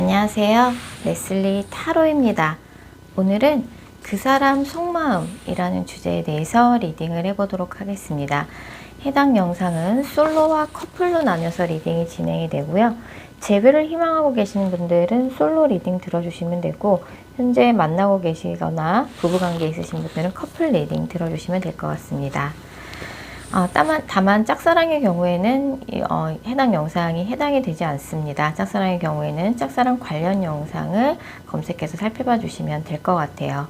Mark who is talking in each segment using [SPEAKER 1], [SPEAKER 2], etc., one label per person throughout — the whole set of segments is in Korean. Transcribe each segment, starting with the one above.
[SPEAKER 1] 안녕하세요. 레슬리 타로입니다. 오늘은 그 사람 속마음이라는 주제에 대해서 리딩을 해보도록 하겠습니다. 해당 영상은 솔로와 커플로 나뉘어서 리딩이 진행이 되고요. 재회를 희망하고 계시는 분들은 솔로 리딩 들어주시면 되고, 현재 만나고 계시거나 부부관계에 있으신 분들은 커플 리딩 들어주시면 될 것 같습니다. 다만 짝사랑의 경우에는 해당 영상이 해당이 되지 않습니다. 짝사랑의 경우에는 짝사랑 관련 영상을 검색해서 살펴봐 주시면 될 것 같아요.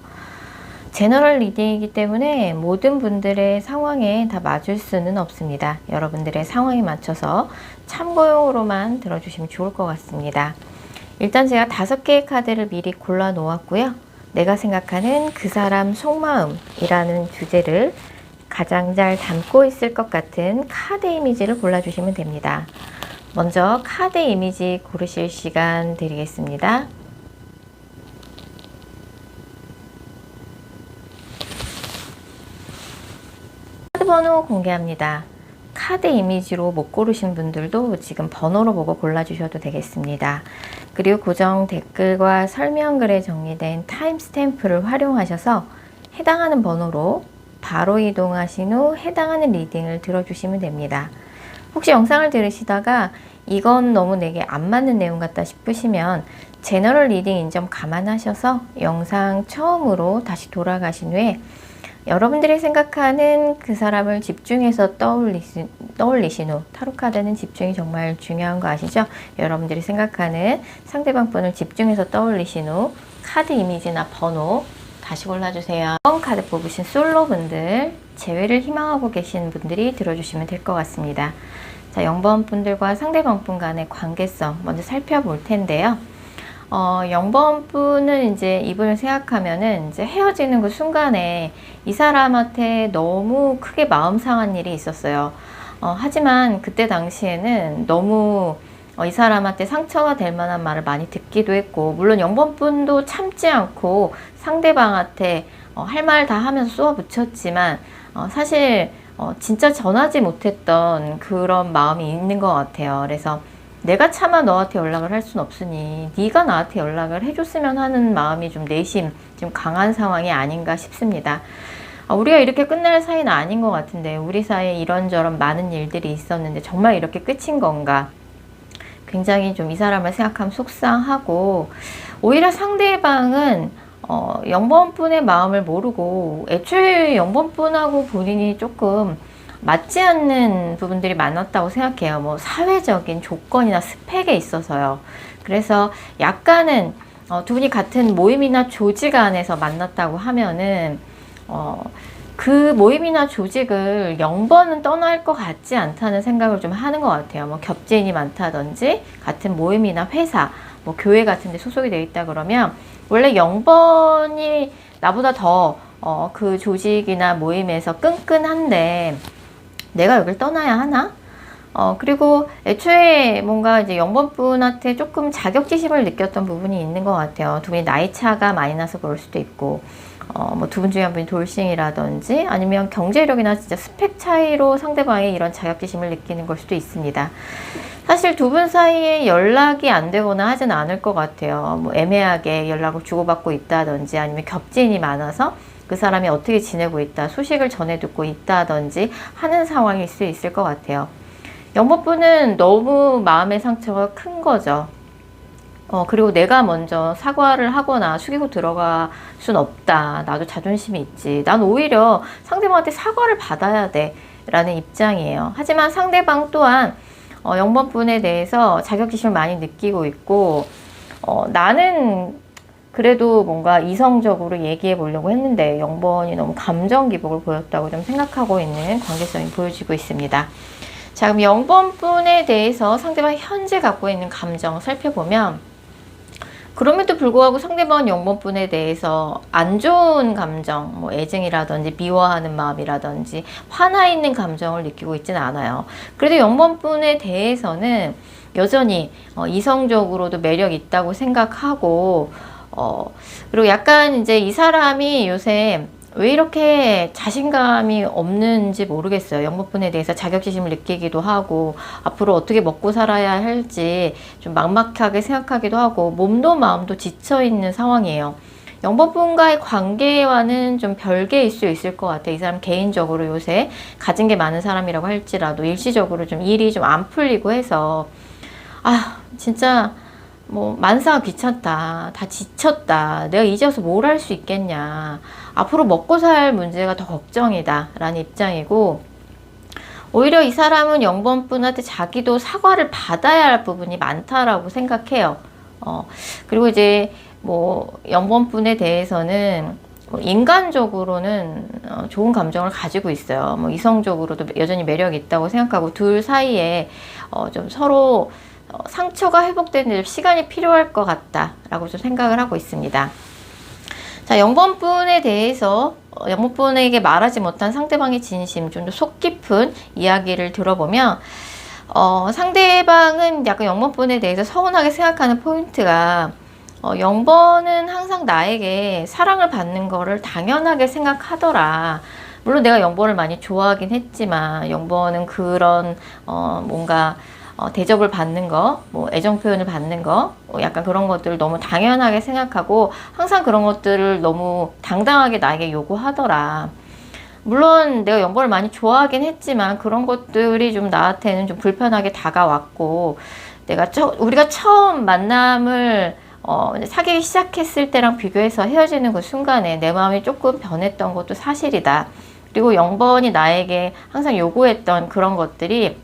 [SPEAKER 1] 제너럴 리딩이기 때문에 모든 분들의 상황에 다 맞을 수는 없습니다. 여러분들의 상황에 맞춰서 참고용으로만 들어주시면 좋을 것 같습니다. 일단 제가 5개의 카드를 미리 골라 놓았고요. 내가 생각하는 그 사람 속마음이라는 주제를 가장 잘 담고 있을 것 같은 카드 이미지를 골라주시면 됩니다. 먼저 카드 이미지 고르실 시간 드리겠습니다. 카드 번호 공개합니다. 카드 이미지로 못 고르신 분들도 지금 번호로 보고 골라주셔도 되겠습니다. 그리고 고정 댓글과 설명글에 정리된 타임스탬프를 활용하셔서 해당하는 번호로 바로 이동하신 후 해당하는 리딩을 들어주시면 됩니다. 혹시 영상을 들으시다가 이건 너무 내게 안 맞는 내용 같다 싶으시면 제너럴 리딩인 점 감안하셔서 영상 처음으로 다시 돌아가신 후에 여러분들이 생각하는 그 사람을 집중해서 떠올리신 후, 타로카드는 집중이 정말 중요한 거 아시죠? 여러분들이 생각하는 상대방 분을 집중해서 떠올리신 후 카드 이미지나 번호 다시 골라주세요. 0번 카드 뽑으신 솔로분들, 재회를 희망하고 계신 분들이 들어주시면 될 것 같습니다. 자, 0번 분들과 상대방 분 간의 관계성 먼저 살펴볼 텐데요. 0번 분은 이제 이분을 생각하면은 이제 헤어지는 그 순간에 이 사람한테 너무 크게 마음 상한 일이 있었어요. 하지만 그때 당시에는 너무 이 사람한테 상처가 될 만한 말을 많이 듣기도 했고, 물론 0번 분도 참지 않고 상대방한테 할 말 다 하면서 쏘아붙였지만 사실 진짜 전하지 못했던 그런 마음이 있는 것 같아요. 그래서 내가 차마 너한테 연락을 할 순 없으니 네가 나한테 연락을 해줬으면 하는 마음이 좀 내심 좀 강한 상황이 아닌가 싶습니다. 우리가 이렇게 끝날 사이는 아닌 것 같은데, 우리 사이에 이런저런 많은 일들이 있었는데 정말 이렇게 끝인 건가? 굉장히 좀 이 사람을 생각하면 속상하고, 오히려 상대방은 0번 분의 마음을 모르고 애초에 0번 분하고 본인이 조금 맞지 않는 부분들이 많았다고 생각해요. 뭐 사회적인 조건이나 스펙에 있어서요. 그래서 약간은 두 분이 같은 모임이나 조직 안에서 만났다고 하면은 그 모임이나 조직을 0번은 떠날 것 같지 않다는 생각을 좀 하는 것 같아요. 뭐 겹지인이 많다든지 같은 모임이나 회사, 뭐 교회 같은 데 소속이 되어 있다 그러면 원래 0번이 나보다 더 그 조직이나 모임에서 끈끈한데 내가 여길 떠나야 하나? 그리고 애초에 뭔가 이제 0번 분한테 조금 자격지심을 느꼈던 부분이 있는 것 같아요. 두 분이 나이 차가 많이 나서 그럴 수도 있고, 뭐 두 분 중에 한 분이 돌싱이라든지 아니면 경제력이나 진짜 스펙 차이로 상대방의 이런 자격지심을 느끼는 걸 수도 있습니다. 사실 두 분 사이에 연락이 안 되거나 하진 않을 것 같아요. 뭐 애매하게 연락을 주고받고 있다든지 아니면 겹지인이 많아서 그 사람이 어떻게 지내고 있다, 소식을 전해 듣고 있다든지 하는 상황일 수 있을 것 같아요. 0번 분은 너무 마음의 상처가 큰 거죠. 그리고 내가 먼저 사과를 하거나 숙이고 들어갈 순 없다. 나도 자존심이 있지. 난 오히려 상대방한테 사과를 받아야 돼. 라는 입장이에요. 하지만 상대방 또한 0번 분에 대해서 자격지심을 많이 느끼고 있고, 나는 그래도 뭔가 이성적으로 얘기해 보려고 했는데 0번이 너무 감정 기복을 보였다고 좀 생각하고 있는 관계성이 보여지고 있습니다. 자, 그럼 0번 분에 대해서 상대방이 현재 갖고 있는 감정을 살펴보면, 그럼에도 불구하고 상대방 0번 분에 대해서 안 좋은 감정, 뭐 애증이라든지 미워하는 마음이라든지 화나 있는 감정을 느끼고 있지는 않아요. 그래도 0번 분에 대해서는 여전히 이성적으로도 매력 있다고 생각하고, 그리고 약간 이제 이 사람이 요새 왜 이렇게 자신감이 없는지 모르겠어요. 영번분에 대해서 자격지심을 느끼기도 하고, 앞으로 어떻게 먹고 살아야 할지 좀 막막하게 생각하기도 하고, 몸도 마음도 지쳐있는 상황이에요. 영번분과의 관계와는 좀 별개일 수 있을 것 같아요. 이 사람 개인적으로 요새 가진 게 많은 사람이라고 할지라도 일시적으로 좀 일이 좀 안 풀리고 해서, 아, 진짜 뭐 만사가 귀찮다, 다 지쳤다, 내가 이제 와서 뭘 할 수 있겠냐, 앞으로 먹고 살 문제가 더 걱정이다 라는 입장이고, 오히려 이 사람은 영번분한테 자기도 사과를 받아야 할 부분이 많다라고 생각해요. 그리고 이제 뭐 영번분에 대해서는 인간적으로는 좋은 감정을 가지고 있어요. 뭐 이성적으로도 여전히 매력이 있다고 생각하고, 둘 사이에 좀 서로 상처가 회복되는 데 시간이 필요할 것 같다라고 좀 생각을 하고 있습니다. 자, 영번분에 대해서 영번분에게 말하지 못한 상대방의 진심, 좀 더 속 깊은 이야기를 들어보면, 상대방은 약간 영번분에 대해서 서운하게 생각하는 포인트가, 영번은 항상 나에게 사랑을 받는 거를 당연하게 생각하더라. 물론 내가 영번을 많이 좋아하긴 했지만, 영번은 그런 뭔가 대접을 받는 거, 뭐 애정 표현을 받는 거, 약간 그런 것들을 너무 당연하게 생각하고, 항상 그런 것들을 너무 당당하게 나에게 요구하더라. 물론 내가 영번을 많이 좋아하긴 했지만, 그런 것들이 좀 나한테는 좀 불편하게 다가왔고, 우리가 처음 만남을 사귀기 시작했을 때랑 비교해서 헤어지는 그 순간에 내 마음이 조금 변했던 것도 사실이다. 그리고 영번이 나에게 항상 요구했던 그런 것들이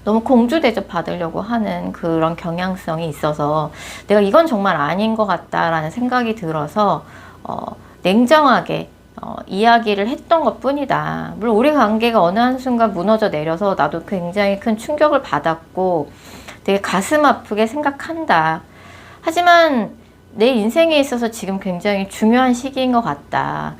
[SPEAKER 1] 너무 공주 대접 받으려고 하는 그런 경향성이 있어서, 내가 이건 정말 아닌 것 같다라는 생각이 들어서 냉정하게 이야기를 했던 것 뿐이다. 물론 우리 관계가 어느 한순간 무너져 내려서 나도 굉장히 큰 충격을 받았고 되게 가슴 아프게 생각한다. 하지만 내 인생에 있어서 지금 굉장히 중요한 시기인 것 같다.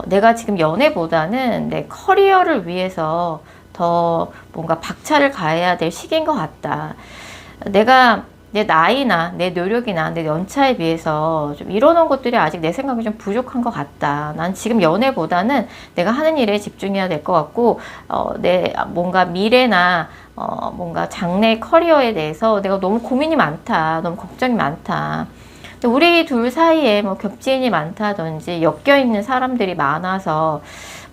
[SPEAKER 1] 내가 지금 연애보다는 내 커리어를 위해서 더 뭔가 박차를 가해야 될 시기인 것 같다. 내가 내 나이나 내 노력이나 내 연차에 비해서 좀 이뤄놓은 것들이 아직 내 생각에 좀 부족한 것 같다. 난 지금 연애보다는 내가 하는 일에 집중해야 될 것 같고, 내 뭔가 미래나 뭔가 장래 커리어에 대해서 내가 너무 고민이 많다. 너무 걱정이 많다. 우리 둘 사이에 뭐 겹지인이 많다든지 엮여있는 사람들이 많아서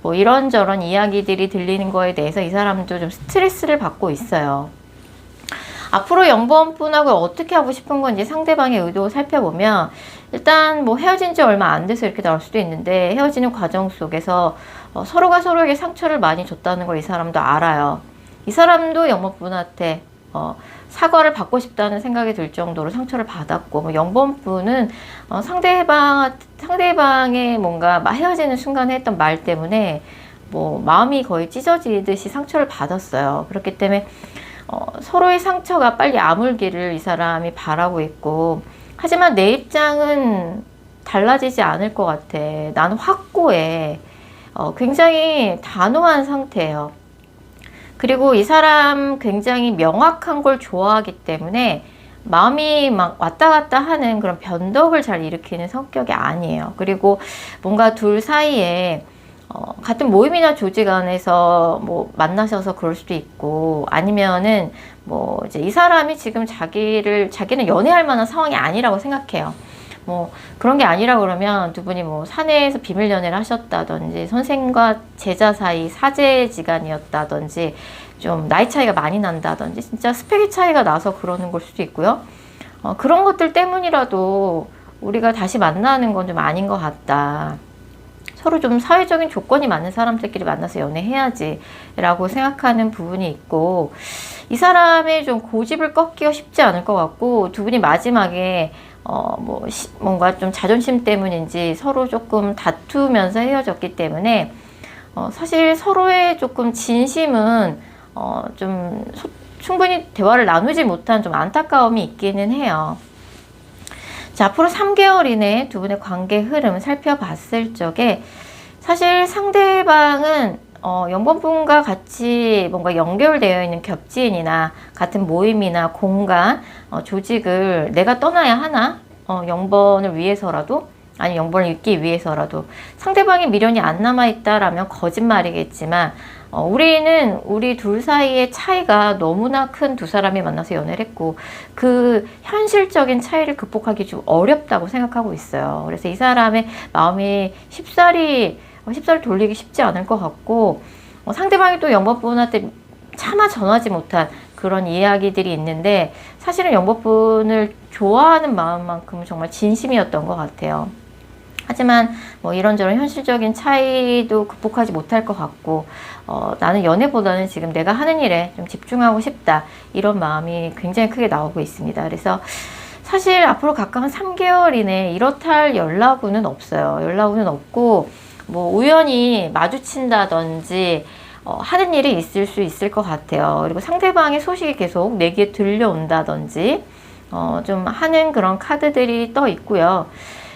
[SPEAKER 1] 뭐 이런저런 이야기들이 들리는 거에 대해서 이 사람도 좀 스트레스를 받고 있어요. 앞으로 영번분하고 어떻게 하고 싶은 건지 상대방의 의도 살펴보면, 일단 뭐 헤어진 지 얼마 안 돼서 이렇게 나올 수도 있는데, 헤어지는 과정 속에서 서로가 서로에게 상처를 많이 줬다는 걸 이 사람도 알아요. 이 사람도 영번분한테 사과를 받고 싶다는 생각이 들 정도로 상처를 받았고, 뭐 영번분은 상대방의 뭔가 헤어지는 순간에 했던 말 때문에 뭐 마음이 거의 찢어지듯이 상처를 받았어요. 그렇기 때문에 서로의 상처가 빨리 아물기를 이 사람이 바라고 있고, 하지만 내 입장은 달라지지 않을 것 같아. 나는 확고해. 굉장히 단호한 상태예요. 그리고 이 사람 굉장히 명확한 걸 좋아하기 때문에 마음이 막 왔다 갔다 하는 그런 변덕을 잘 일으키는 성격이 아니에요. 그리고 뭔가 둘 사이에 같은 모임이나 조직 안에서 뭐 만나셔서 그럴 수도 있고, 아니면은 뭐 이제 이 사람이 지금 자기는 연애할 만한 상황이 아니라고 생각해요. 뭐 그런 게 아니라 그러면 두 분이 뭐 사내에서 비밀 연애를 하셨다든지, 선생과 제자 사이 사제지간이었다든지, 좀 나이 차이가 많이 난다든지, 진짜 스펙의 차이가 나서 그러는 걸 수도 있고요. 그런 것들 때문이라도 우리가 다시 만나는 건 좀 아닌 것 같다. 서로 좀 사회적인 조건이 맞는 사람들끼리 만나서 연애해야지 라고 생각하는 부분이 있고, 이 사람의 좀 고집을 꺾기가 쉽지 않을 것 같고, 두 분이 마지막에 뭔가 좀 자존심 때문인지 서로 조금 다투면서 헤어졌기 때문에, 사실 서로의 조금 진심은 충분히 대화를 나누지 못한 좀 안타까움이 있기는 해요. 자, 앞으로 3개월 이내에 두 분의 관계 흐름 살펴봤을 적에, 사실 상대방은 영번분과 같이 뭔가 연결되어 있는 겹지인이나 같은 모임이나 공간, 조직을 내가 떠나야 하나? 영번을 위해서라도? 아니 0번을 잊기 위해서라도. 상대방이 미련이 안 남아있다라면 거짓말이겠지만 우리는 우리 둘 사이의 차이가 너무나 큰 두 사람이 만나서 연애를 했고 그 현실적인 차이를 극복하기 좀 어렵다고 생각하고 있어요. 그래서 이 사람의 마음이 쉽사리 돌리기 쉽지 않을 것 같고 상대방이 또 영법분한테 차마 전하지 못한 그런 이야기들이 있는데 사실은 영법분을 좋아하는 마음만큼은 정말 진심이었던 것 같아요. 하지만 뭐 이런저런 현실적인 차이도 극복하지 못할 것 같고 나는 연애보다는 지금 내가 하는 일에 좀 집중하고 싶다 이런 마음이 굉장히 크게 나오고 있습니다. 그래서 사실 앞으로 가까운 3개월 이내 이렇다 할 연락은 없어요. 연락은 없고 뭐 우연히 마주친다든지 하는 일이 있을 수 있을 것 같아요. 그리고 상대방의 소식이 계속 내게 들려온다든지 좀 하는 그런 카드들이 떠 있고요.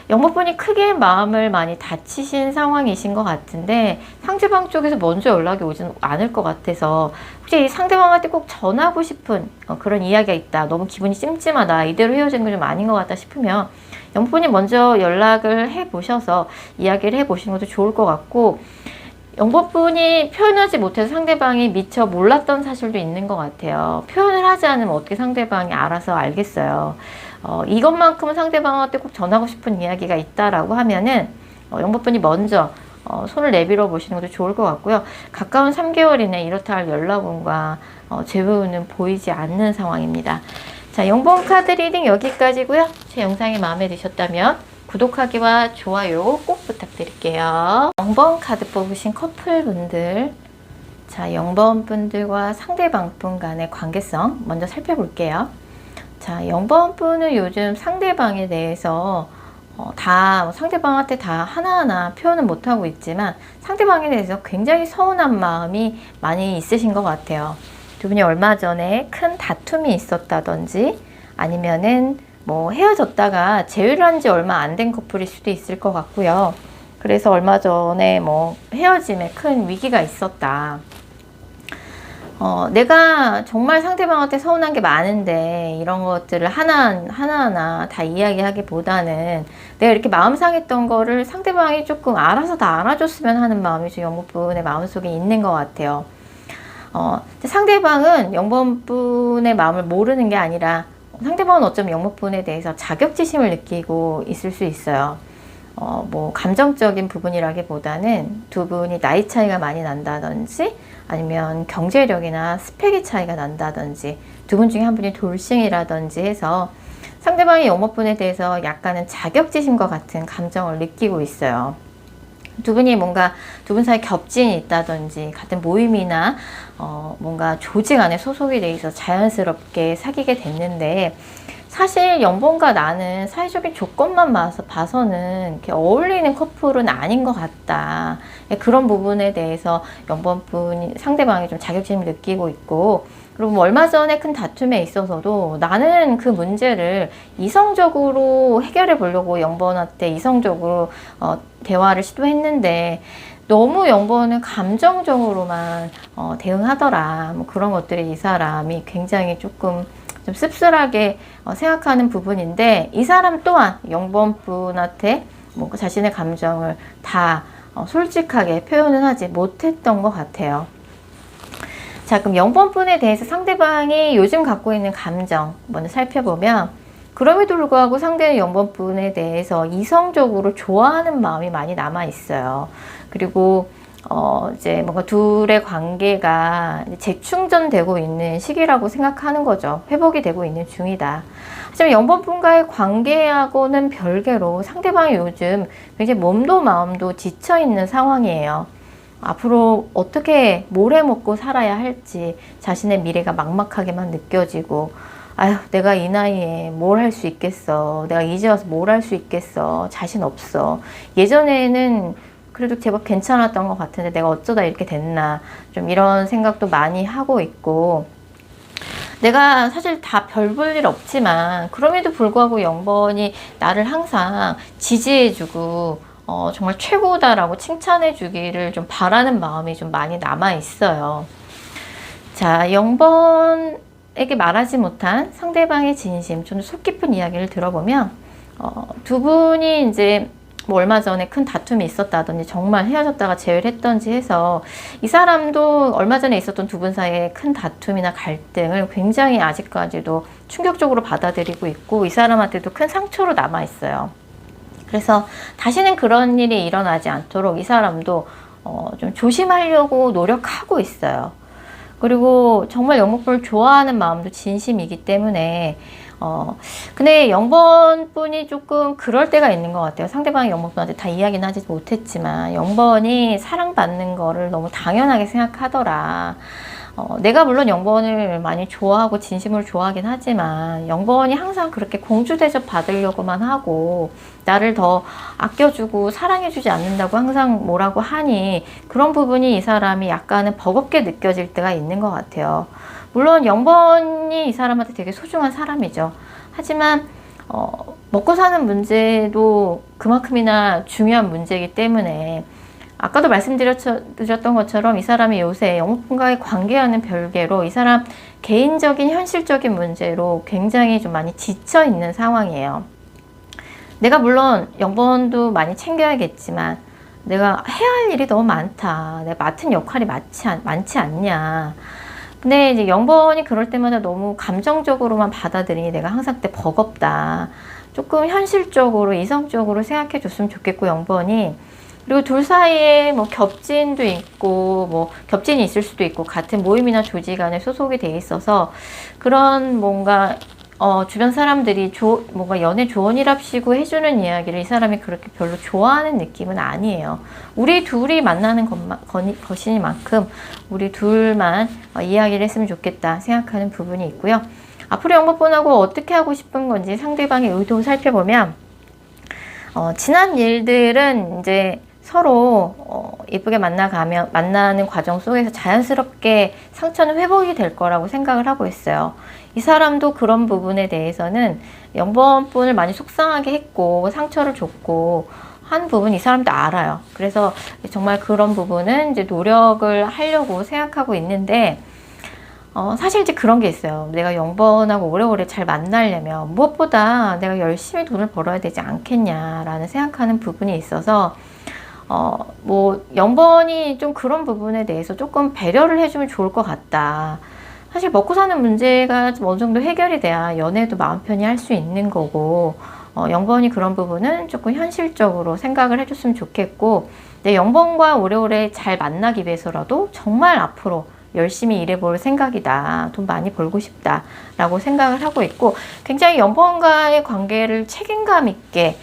[SPEAKER 1] 영법분이 크게 마음을 많이 다치신 상황이신 것 같은데 상대방 쪽에서 먼저 연락이 오지는 않을 것 같아서 혹시 이 상대방한테 꼭 전하고 싶은 그런 이야기가 있다. 너무 기분이 찜찜하다. 이대로 헤어지는 건 좀 아닌 것 같다 싶으면 영법분이 먼저 연락을 해보셔서 이야기를 해보시는 것도 좋을 것 같고 영법분이 표현하지 못해서 상대방이 미처 몰랐던 사실도 있는 것 같아요. 표현을 하지 않으면 어떻게 상대방이 알아서 알겠어요. 이것만큼은 상대방한테 꼭 전하고 싶은 이야기가 있다라고 하면은 영법분이 먼저 손을 내밀어 보시는 것도 좋을 것 같고요. 가까운 3개월 이내 이렇다 할 연락운과 재회운은 보이지 않는 상황입니다. 자, 영번 카드 리딩 여기까지고요. 제 영상이 마음에 드셨다면 구독하기와 좋아요 꼭 부탁드릴게요. 0번 카드 뽑으신 커플분들, 자 0번 분들과 상대방 분 간의 관계성 먼저 살펴볼게요. 자 0번 분은 요즘 상대방에 대해서 다 상대방한테 다 하나하나 표현은 못하고 있지만 상대방에 대해서 굉장히 서운한 마음이 많이 있으신 것 같아요. 두 분이 얼마 전에 큰 다툼이 있었다든지 아니면은 뭐 헤어졌다가 재회를 한 지 얼마 안 된 커플일 수도 있을 것 같고요. 그래서 얼마 전에 뭐 헤어짐에 큰 위기가 있었다. 내가 정말 상대방한테 서운한 게 많은데 이런 것들을 하나하나 다 이야기하기보다는 내가 이렇게 마음 상했던 거를 상대방이 조금 알아서 다 알아줬으면 하는 마음이 좀 영번분의 마음속에 있는 것 같아요. 상대방은 영번분의 마음을 모르는 게 아니라 상대방은 어쩌면 영목분에 대해서 자격지심을 느끼고 있을 수 있어요. 뭐 감정적인 부분이라기보다는 두 분이 나이 차이가 많이 난다든지 아니면 경제력이나 스펙의 차이가 난다든지 두 분 중에 한 분이 돌싱이라든지 해서 상대방의 영목분에 대해서 약간은 자격지심과 같은 감정을 느끼고 있어요. 두 분이 뭔가 두 분 사이 겹진이 있다든지 같은 모임이나 뭔가 조직 안에 소속이 돼 있어 자연스럽게 사귀게 됐는데 사실 영번과 나는 사회적인 조건만 봐서는 이렇게 어울리는 커플은 아닌 것 같다. 그런 부분에 대해서 영번분이 상대방이 좀 자격지심을 느끼고 있고 그리고 뭐 얼마 전에 큰 다툼에 있어서도 나는 그 문제를 이성적으로 해결해 보려고 영번한테 이성적으로 대화를 시도했는데 너무 영번은 감정적으로만 대응하더라. 뭐 그런 것들이 이 사람이 굉장히 조금 좀 씁쓸하게 생각하는 부분인데 이 사람 또한 영번분한테 뭐 자신의 감정을 다 솔직하게 표현은 하지 못했던 것 같아요. 자, 그럼 영번분에 대해서 상대방이 요즘 갖고 있는 감정 먼저 살펴보면 그럼에도 불구하고 상대는 영번분에 대해서 이성적으로 좋아하는 마음이 많이 남아 있어요. 그리고 이제 뭔가 둘의 관계가 재충전되고 있는 시기라고 생각하는 거죠. 회복이 되고 있는 중이다. 하지만 영번분과의 관계하고는 별개로 상대방이 요즘 굉장히 몸도 마음도 지쳐 있는 상황이에요. 앞으로 어떻게 뭘 해먹고 살아야 할지 자신의 미래가 막막하게만 느껴지고 아휴 내가 이 나이에 뭘 할 수 있겠어. 내가 이제 와서 뭘 할 수 있겠어. 자신 없어. 예전에는 그래도 제법 괜찮았던 것 같은데 내가 어쩌다 이렇게 됐나 좀 이런 생각도 많이 하고 있고 내가 사실 다 별 볼 일 없지만 그럼에도 불구하고 영번이 나를 항상 지지해주고 정말 최고다라고 칭찬해 주기를 좀 바라는 마음이 좀 많이 남아 있어요. 자, 영번에게 말하지 못한 상대방의 진심, 좀 속 깊은 이야기를 들어보면 두 분이 이제 뭐 얼마 전에 큰 다툼이 있었다든지 정말 헤어졌다가 재회를 했던지 해서 이 사람도 얼마 전에 있었던 두 분 사이의 큰 다툼이나 갈등을 굉장히 아직까지도 충격적으로 받아들이고 있고 이 사람한테도 큰 상처로 남아 있어요. 그래서 다시는 그런 일이 일어나지 않도록 이 사람도 좀 조심하려고 노력하고 있어요. 그리고 정말 영목분을 좋아하는 마음도 진심이기 때문에 근데 0번 분이 조금 그럴 때가 있는 것 같아요. 상대방이 영목분한테 다 이야기는 하지 못했지만 0번이 사랑받는 거를 너무 당연하게 생각하더라. 내가 물론 0번을 많이 좋아하고 진심으로 좋아하긴 하지만 0번이 항상 그렇게 공주 대접 받으려고만 하고 나를 더 아껴주고 사랑해주지 않는다고 항상 뭐라고 하니 그런 부분이 이 사람이 약간은 버겁게 느껴질 때가 있는 것 같아요. 물론 0번이 이 사람한테 되게 소중한 사람이죠. 하지만 먹고 사는 문제도 그만큼이나 중요한 문제이기 때문에 아까도 말씀드렸던 것처럼 이 사람이 요새 영목분과의 관계와는 별개로 이 사람 개인적인 현실적인 문제로 굉장히 좀 많이 지쳐 있는 상황이에요. 내가 물론 0번도 많이 챙겨야겠지만 내가 해야 할 일이 너무 많다. 내가 맡은 역할이 많지 않냐. 근데 이제 0번이 그럴 때마다 너무 감정적으로만 받아들이니 내가 항상 그때 버겁다. 조금 현실적으로 이성적으로 생각해 줬으면 좋겠고 0번이 그리고 둘 사이에 뭐 겹진도 있고 뭐 겹진이 있을 수도 있고 같은 모임이나 조직 안에 소속이 돼 있어서 그런 뭔가 주변 사람들이 뭔가 연애 조언이랍시고 해주는 이야기를 이 사람이 그렇게 별로 좋아하는 느낌은 아니에요. 우리 둘이 만나는 것이니만큼 우리 둘만 이야기를 했으면 좋겠다 생각하는 부분이 있고요. 앞으로 영목분하고 어떻게 하고 싶은 건지 상대방의 의도 살펴보면 지난 일들은 이제 서로 예쁘게 만나는 과정 속에서 자연스럽게 상처는 회복이 될 거라고 생각을 하고 있어요. 이 사람도 그런 부분에 대해서는 0번 분을 많이 속상하게 했고 상처를 줬고 한 부분 이 사람도 알아요. 그래서 정말 그런 부분은 이제 노력을 하려고 생각하고 있는데 사실 이제 그런 게 있어요. 내가 0번하고 오래오래 잘 만나려면 무엇보다 내가 열심히 돈을 벌어야 되지 않겠냐라는 생각하는 부분이 있어서 뭐 0번이 좀 그런 부분에 대해서 조금 배려를 해주면 좋을 것 같다. 사실 먹고 사는 문제가 좀 어느 정도 해결이 돼야 연애도 마음 편히 할 수 있는 거고 0번이 그런 부분은 조금 현실적으로 생각을 해줬으면 좋겠고 내 0번과 오래오래 잘 만나기 위해서라도 정말 앞으로 열심히 일해볼 생각이다. 돈 많이 벌고 싶다 라고 생각을 하고 있고 굉장히 0번과의 관계를 책임감 있게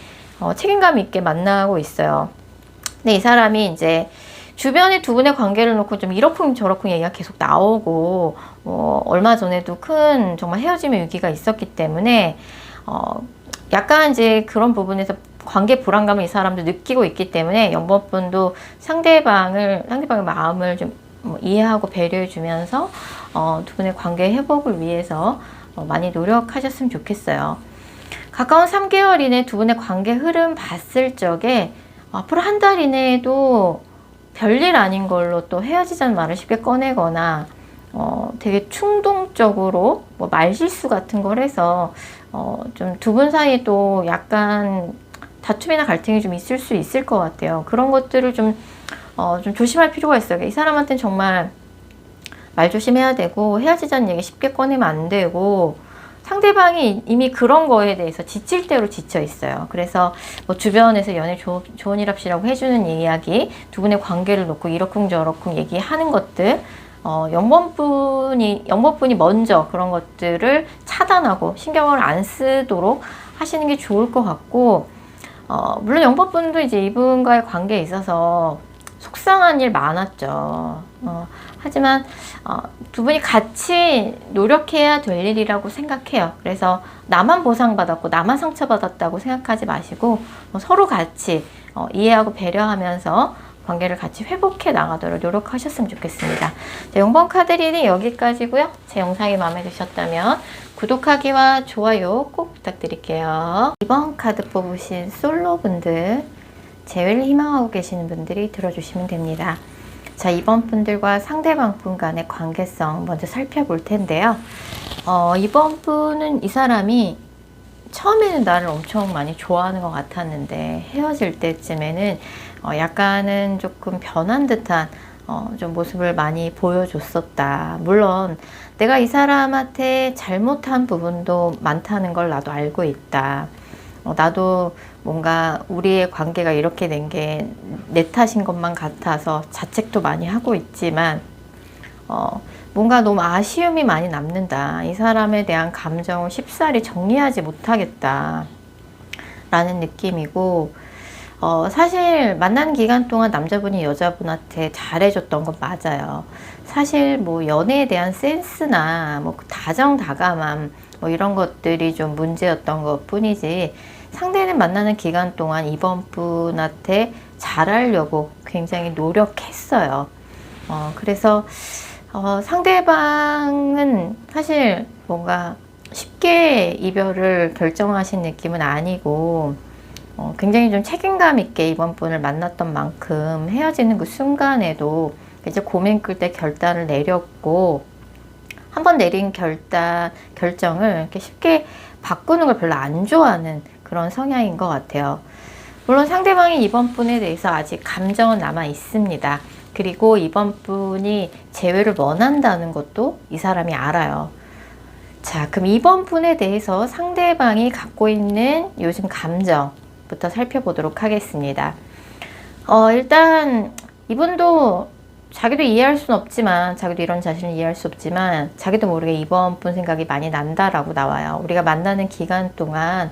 [SPEAKER 1] 만나고 있어요. 근데 이 사람이 이제 주변에 두 분의 관계를 놓고 좀 이러쿵 저러쿵 얘기가 계속 나오고 얼마 전에도 큰 정말 헤어짐의 위기가 있었기 때문에 약간 이제 그런 부분에서 관계 불안감을 이 사람도 느끼고 있기 때문에 0번 분도 상대방의 마음을 좀 이해하고 배려해 주면서 두 분의 관계 회복을 위해서 많이 노력하셨으면 좋겠어요. 가까운 3개월 이내 두 분의 관계 흐름 봤을 적에 앞으로 한 달 이내에도 별일 아닌 걸로 또 헤어지자는 말을 쉽게 꺼내거나 되게 충동적으로 뭐 말실수 같은 걸 해서 좀 두 분 사이에 또 약간 다툼이나 갈등이 좀 있을 수 있을 것 같아요. 그런 것들을 좀 조심할 필요가 있어요. 이 사람한테는 정말 말 조심해야 되고 헤어지자는 얘기 쉽게 꺼내면 안 되고 상대방이 이미 그런 거에 대해서 지칠 대로 지쳐 있어요. 그래서 뭐 주변에서 연애 조언이랍시라고 해주는 이야기, 두 분의 관계를 놓고 이러쿵저러쿵 얘기하는 것들, 0번 분이 먼저 그런 것들을 차단하고 신경을 안 쓰도록 하시는 게 좋을 것 같고, 물론 0번 분도 이제 이분과의 관계에 있어서 속상한 일 많았죠. 하지만 두 분이 같이 노력해야 될 일이라고 생각해요. 그래서 나만 보상받았고 나만 상처받았다고 생각하지 마시고 서로 같이 이해하고 배려하면서 관계를 같이 회복해 나가도록 노력하셨으면 좋겠습니다. 0번 카드 리딩 여기까지고요. 제 영상이 마음에 드셨다면 구독하기와 좋아요 꼭 부탁드릴게요. 2번 카드 뽑으신 솔로분들, 재회를 희망하고 계시는 분들이 들어주시면 됩니다. 자, 이번 분들과 상대방 분 간의 관계성 먼저 살펴볼 텐데요. 이번 분은 이 사람이 처음에는 나를 엄청 많이 좋아하는 것 같았는데 헤어질 때쯤에는 약간은 조금 변한 듯한 좀 모습을 많이 보여줬었다. 물론 내가 이 사람한테 잘못한 부분도 많다는 걸 나도 알고 있다. 나도 뭔가 우리의 관계가 이렇게 된 게 내 탓인 것만 같아서 자책도 많이 하고 있지만 뭔가 너무 아쉬움이 많이 남는다. 이 사람에 대한 감정을 쉽사리 정리하지 못하겠다 라는 느낌이고, 사실 만나는 기간 동안 남자분이 여자분한테 잘해줬던 건 맞아요. 사실 뭐 연애에 대한 센스나 뭐 다정다감함 뭐 이런 것들이 좀 문제였던 것 뿐이지, 상대는 만나는 기간 동안 이번 분한테 잘하려고 굉장히 노력했어요. 그래서 상대방은 사실 뭔가 쉽게 이별을 결정하신 느낌은 아니고, 굉장히 좀 책임감 있게 이번 분을 만났던 만큼 헤어지는 그 순간에도 이제 고민 끝에 결단을 내렸고, 한번 내린 결정을 이렇게 쉽게 바꾸는 걸 별로 안 좋아하는 그런 성향인 것 같아요. 물론 상대방이 이번 분에 대해서 아직 감정은 남아 있습니다. 그리고 이번 분이 재회를 원한다는 것도 이 사람이 알아요. 자, 그럼 이번 분에 대해서 상대방이 갖고 있는 요즘 감정부터 살펴보도록 하겠습니다. 일단 이분도 자기도 이해할 수는 없지만, 자기도 이런 자신을 이해할 수 없지만 자기도 모르게 이번 분 생각이 많이 난다라고 나와요. 우리가 만나는 기간 동안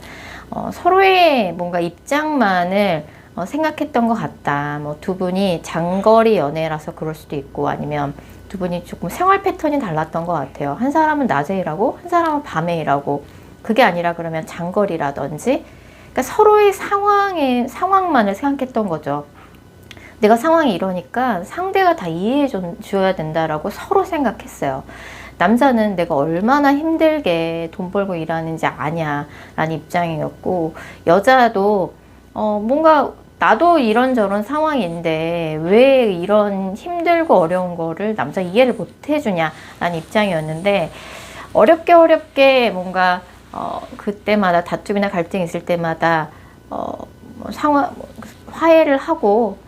[SPEAKER 1] 서로의 뭔가 입장만을 생각했던 것 같다. 뭐 두 분이 장거리 연애라서 그럴 수도 있고, 아니면 두 분이 조금 생활 패턴이 달랐던 것 같아요. 한 사람은 낮에 일하고 한 사람은 밤에 일하고, 그게 아니라 그러면 장거리라든지, 그러니까 서로의 상황만을 생각했던 거죠. 내가 상황이 이러니까 상대가 다 이해해 줘야 된다라고 서로 생각했어요. 남자는 내가 얼마나 힘들게 돈 벌고 일하는지 아냐 라는 입장이었고, 여자도 뭔가 나도 이런저런 상황인데 왜 이런 힘들고 어려운 거를 남자가 이해를 못 해주냐 라는 입장이었는데, 어렵게 뭔가 그때마다 다툼이나 갈등이 있을 때마다 화해를 하고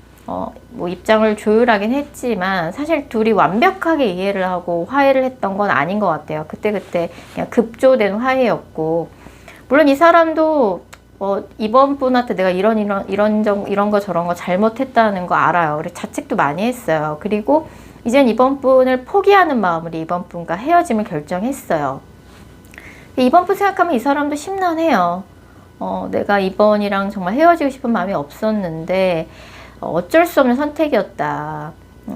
[SPEAKER 1] 뭐 입장을 조율하긴 했지만, 사실 둘이 완벽하게 이해를 하고 화해를 했던 건 아닌 것 같아요. 그때 그냥 급조된 화해였고, 물론 이 사람도 이번 분한테 내가 이런 거 저런 거 잘못했다는 거 알아요. 그래서 자책도 많이 했어요. 그리고 이젠 이번 분을 포기하는 마음으로 이번 분과 헤어짐을 결정했어요. 이번 분 생각하면 이 사람도 심란해요. 내가 이번이랑 정말 헤어지고 싶은 마음이 없었는데 어쩔 수 없는 선택이었다.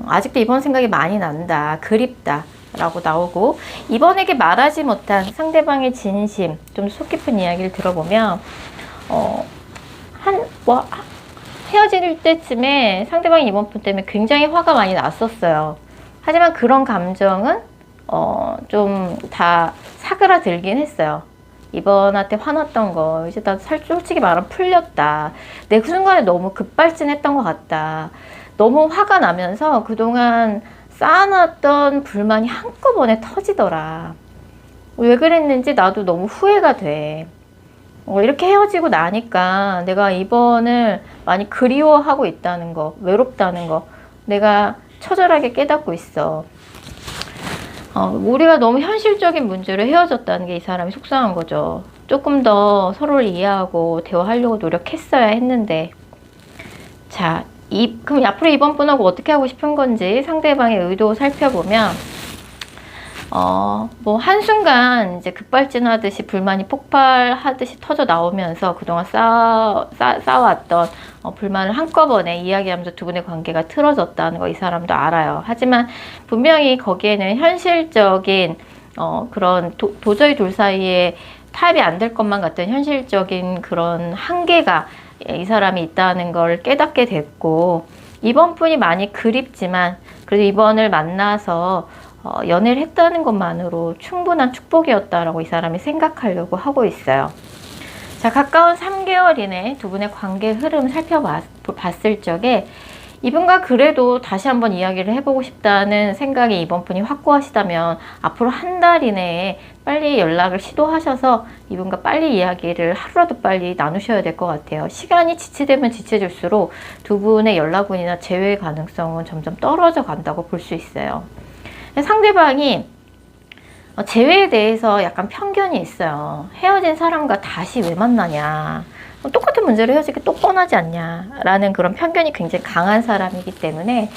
[SPEAKER 1] 아직도 이번 생각이 많이 난다. 그립다. 라고 나오고, 이번에게 말하지 못한 상대방의 진심, 좀 속 깊은 이야기를 들어보면, 헤어질 때쯤에 상대방이 이번 분 때문에 굉장히 화가 많이 났었어요. 하지만 그런 감정은, 좀 다 사그라들긴 했어요. 이번한테 화났던 거 이제 나 솔직히 말하면 풀렸다. 내 그 순간에 너무 급발진했던 것 같다. 너무 화가 나면서 그동안 쌓아놨던 불만이 한꺼번에 터지더라. 왜 그랬는지 나도 너무 후회가 돼. 이렇게 헤어지고 나니까 내가 이번을 많이 그리워하고 있다는 거, 외롭다는 거 내가 처절하게 깨닫고 있어. 우리가 너무 현실적인 문제로 헤어졌다는 게 이 사람이 속상한 거죠. 조금 더 서로를 이해하고 대화하려고 노력했어야 했는데. 자, 그럼 앞으로 이번 분하고 어떻게 하고 싶은 건지 상대방의 의도 살펴보면, 뭐 한순간 이제 급발진하듯이 불만이 폭발하듯이 터져 나오면서 그동안 쌓아왔던 불만을 한꺼번에 이야기하면서 두 분의 관계가 틀어졌다는 거 이 사람도 알아요. 하지만 분명히 거기에는 현실적인 그런 도저히 둘 사이에 타협이 안 될 것만 같은 현실적인 그런 한계가 이 사람이 있다는 걸 깨닫게 됐고, 이번 분이 많이 그립지만 그래도 이번을 만나서 연애를 했다는 것만으로 충분한 축복이었다라고 이 사람이 생각하려고 하고 있어요. 자, 가까운 3개월 이내 두 분의 관계 흐름 살펴봤을 적에 이분과 그래도 다시 한번 이야기를 해보고 싶다는 생각이 이번 분이 확고하시다면 앞으로 한 달 이내에 빨리 연락을 시도하셔서 이분과 빨리 이야기를 하루라도 빨리 나누셔야 될 것 같아요. 시간이 지체되면 지체될수록 두 분의 연락운이나 재회 가능성은 점점 떨어져 간다고 볼 수 있어요. 상대방이 재회에 대해서 약간 편견이 있어요. 헤어진 사람과 다시 왜 만나냐, 똑같은 문제로 헤어지기 또 뻔하지 않냐 라는 그런 편견이 굉장히 강한 사람이기 때문에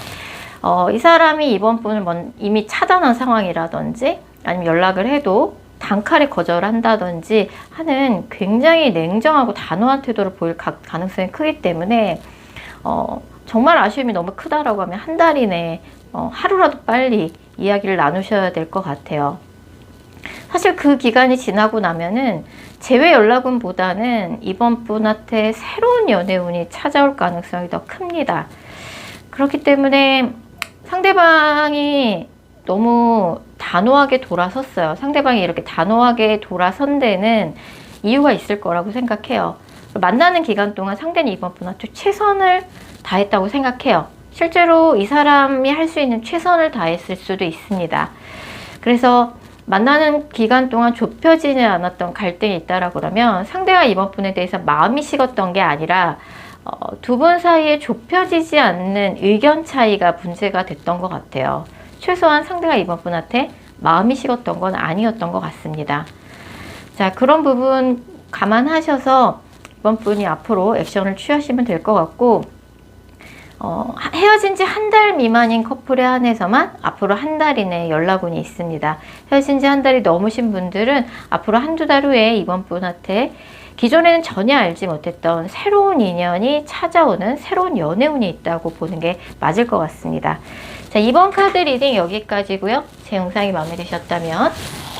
[SPEAKER 1] 이 사람이 이번 분을 이미 차단한 상황이라든지 아니면 연락을 해도 단칼에 거절한다든지 하는 굉장히 냉정하고 단호한 태도를 보일 가능성이 크기 때문에 정말 아쉬움이 너무 크다라고 하면 한 달 이내에 하루라도 빨리 이야기를 나누셔야 될 것 같아요. 사실 그 기간이 지나고 나면은 재회 연락운보다는 이번 분한테 새로운 연애운이 찾아올 가능성이 더 큽니다. 그렇기 때문에 상대방이 너무 단호하게 돌아섰어요. 상대방이 이렇게 단호하게 돌아선 데는 이유가 있을 거라고 생각해요. 만나는 기간 동안 상대는 이번 분한테 최선을 다했다고 생각해요. 실제로 이 사람이 할 수 있는 최선을 다했을 수도 있습니다. 그래서 만나는 기간 동안 좁혀지지 않았던 갈등이 있다라고 그러면 상대가 이번 분에 대해서 마음이 식었던 게 아니라 두 분 사이에 좁혀지지 않는 의견 차이가 문제가 됐던 것 같아요. 최소한 상대가 이번 분한테 마음이 식었던 건 아니었던 것 같습니다. 자, 그런 부분 감안하셔서 이번 분이 앞으로 액션을 취하시면 될 것 같고, 헤어진 지 한 달 미만인 커플에 한해서만 앞으로 한 달 이내에 연락운이 있습니다. 헤어진 지 한 달이 넘으신 분들은 앞으로 한두 달 후에 이번 분한테 기존에는 전혀 알지 못했던 새로운 인연이 찾아오는 새로운 연애운이 있다고 보는 게 맞을 것 같습니다. 자, 이번 카드 리딩 여기까지고요. 제 영상이 마음에 드셨다면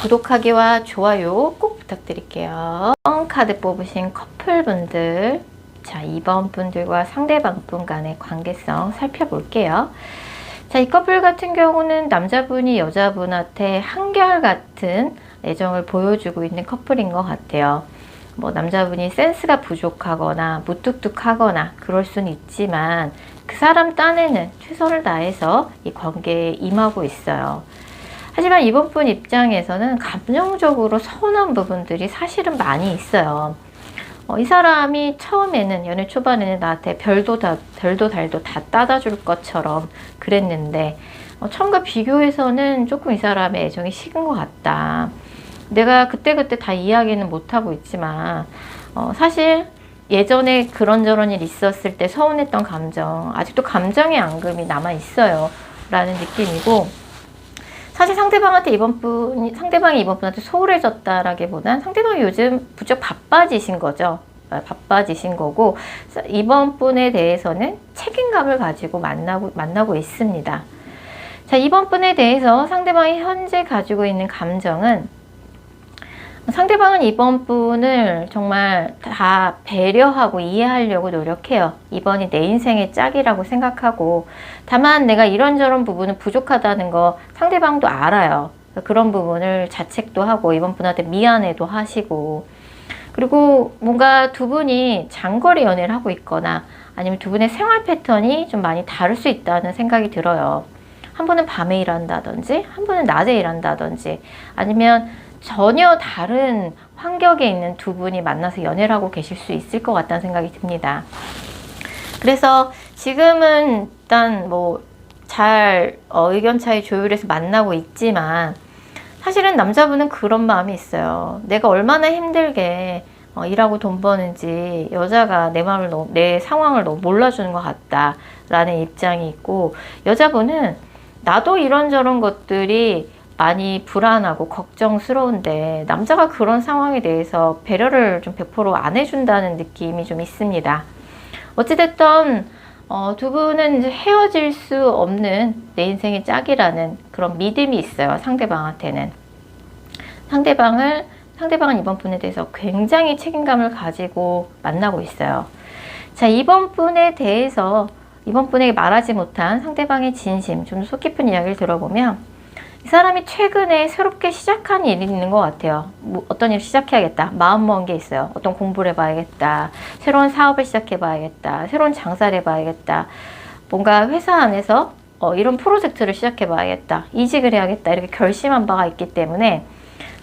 [SPEAKER 1] 구독하기와 좋아요 꼭 부탁드릴게요. 카드 뽑으신 커플분들, 자, 이번 분들과 상대방 분 간의 관계성 살펴볼게요. 자, 이 커플 같은 경우는 남자분이 여자분한테 한결같은 애정을 보여주고 있는 커플인 것 같아요. 뭐 남자분이 센스가 부족하거나 무뚝뚝하거나 그럴 수는 있지만 그 사람 딴에는 최선을 다해서 이 관계에 임하고 있어요. 하지만 이번 분 입장에서는 감정적으로 서운한 부분들이 사실은 많이 있어요. 이 사람이 처음에는 연애 초반에는 나한테 별도 달도 다 따다 줄 것처럼 그랬는데 처음과 비교해서는 조금 이 사람의 애정이 식은 것 같다. 내가 그때그때 다 이야기는 못하고 있지만 사실 예전에 그런저런 일 있었을 때 서운했던 감정, 아직도 감정의 앙금이 남아 있어요 라는 느낌이고, 사실 상대방이 이번 분한테 소홀해졌다라기보단 상대방이 요즘 부쩍 바빠지신 거죠. 바빠지신 거고, 이번 분에 대해서는 책임감을 가지고 만나고 있습니다. 자, 이번 분에 대해서 상대방이 현재 가지고 있는 감정은, 상대방은 이번 분을 정말 다 배려하고 이해하려고 노력해요. 이번이 내 인생의 짝이라고 생각하고, 다만 내가 이런저런 부분은 부족하다는 거 상대방도 알아요. 그런 부분을 자책도 하고 이번 분한테 미안해도 하시고, 그리고 뭔가 두 분이 장거리 연애를 하고 있거나 아니면 두 분의 생활 패턴이 좀 많이 다를 수 있다는 생각이 들어요. 한 분은 밤에 일한다든지 한 분은 낮에 일한다든지 아니면 전혀 다른 환경에 있는 두 분이 만나서 연애를 하고 계실 수 있을 것 같다는 생각이 듭니다. 그래서 지금은 일단 뭐 잘 의견 차이 조율해서 만나고 있지만, 사실은 남자분은 그런 마음이 있어요. 내가 얼마나 힘들게 일하고 돈 버는지 여자가 내 상황을 너무 몰라주는 것 같다라는 입장이 있고, 여자분은 나도 이런저런 것들이 많이 불안하고 걱정스러운데 남자가 그런 상황에 대해서 배려를 좀 100% 안 해준다는 느낌이 좀 있습니다. 어찌됐든 두 분은 이제 헤어질 수 없는 내 인생의 짝이라는 그런 믿음이 있어요. 상대방한테는. 상대방은 이번 분에 대해서 굉장히 책임감을 가지고 만나고 있어요. 자, 이번 분에 대해서 이번 분에게 말하지 못한 상대방의 진심, 좀 속 깊은 이야기를 들어보면 이 사람이 최근에 새롭게 시작한 일이 있는 것 같아요. 뭐 어떤 일을 시작해야겠다. 마음먹은 게 있어요. 어떤 공부를 해봐야겠다. 새로운 사업을 시작해봐야겠다. 새로운 장사를 해봐야겠다. 뭔가 회사 안에서 이런 프로젝트를 시작해 봐야겠다, 이직을 해야겠다, 이렇게 결심한 바가 있기 때문에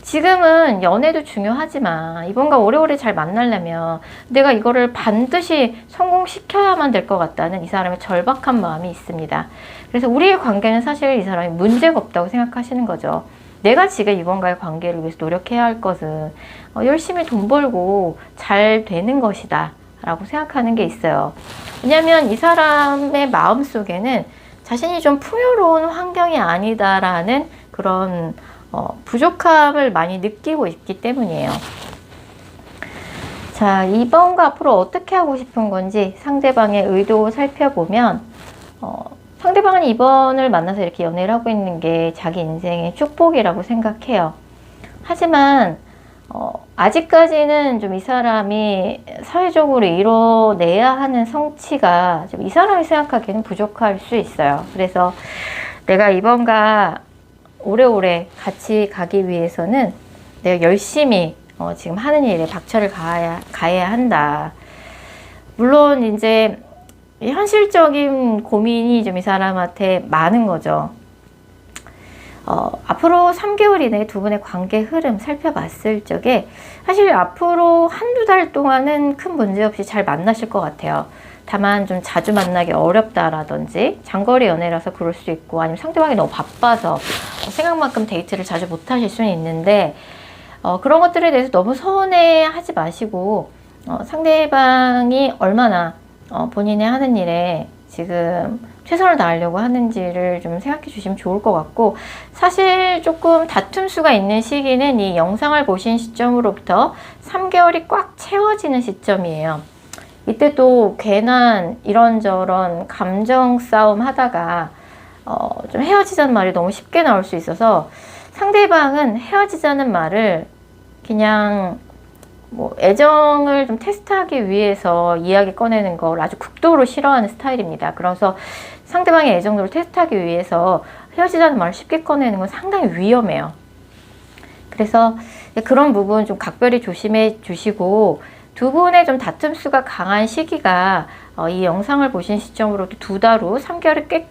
[SPEAKER 1] 지금은 연애도 중요하지만 이분과 오래오래 잘 만나려면 내가 이거를 반드시 성공시켜야만 될 것 같다는 이 사람의 절박한 마음이 있습니다. 그래서 우리의 관계는 사실 이 사람이 문제가 없다고 생각하시는 거죠. 내가 지금 이분과의 관계를 위해서 노력해야 할 것은 열심히 돈 벌고 잘 되는 것이다 라고 생각하는 게 있어요. 왜냐하면 이 사람의 마음속에는 자신이 좀 풍요로운 환경이 아니다라는 그런 부족함을 많이 느끼고 있기 때문이에요. 자, 2번과 앞으로 어떻게 하고 싶은 건지 상대방의 의도 살펴보면 상대방은 2번을 만나서 이렇게 연애를 하고 있는 게 자기 인생의 축복이라고 생각해요. 하지만 아직까지는 좀 이 사람이 사회적으로 이뤄내야 하는 성취가 좀 이 사람이 생각하기에는 부족할 수 있어요. 그래서 내가 2번과 오래오래 같이 가기 위해서는 내가 열심히 지금 하는 일에 박차를 가해야 한다. 물론 이제 현실적인 고민이 좀 이 사람한테 많은 거죠. 앞으로 3개월 이내에 두 분의 관계 흐름 살펴봤을 적에 사실 앞으로 한두 달 동안은 큰 문제 없이 잘 만나실 것 같아요. 다만 좀 자주 만나기 어렵다라든지 장거리 연애라서 그럴 수 있고 아니면 상대방이 너무 바빠서 생각만큼 데이트를 자주 못 하실 수는 있는데 그런 것들에 대해서 너무 서운해 하지 마시고 상대방이 얼마나 본인이 하는 일에 지금 최선을 다하려고 하는지를 좀 생각해 주시면 좋을 것 같고, 사실 조금 다툼 수가 있는 시기는 이 영상을 보신 시점으로부터 3개월이 꽉 채워지는 시점이에요. 이때 또 괜한 이런저런 감정 싸움 하다가 좀 헤어지자는 말이 너무 쉽게 나올 수 있어서 상대방은 헤어지자는 말을 그냥 뭐 애정을 좀 테스트하기 위해서 이야기 꺼내는 걸 아주 극도로 싫어하는 스타일입니다. 그래서 상대방의 애정도를 테스트하기 위해서 헤어지자는 말을 쉽게 꺼내는 건 상당히 위험해요. 그래서 그런 부분 좀 각별히 조심해 주시고, 두 분의 좀 다툼 수가 강한 시기가 이 영상을 보신 시점으로도 2달 후 3개월이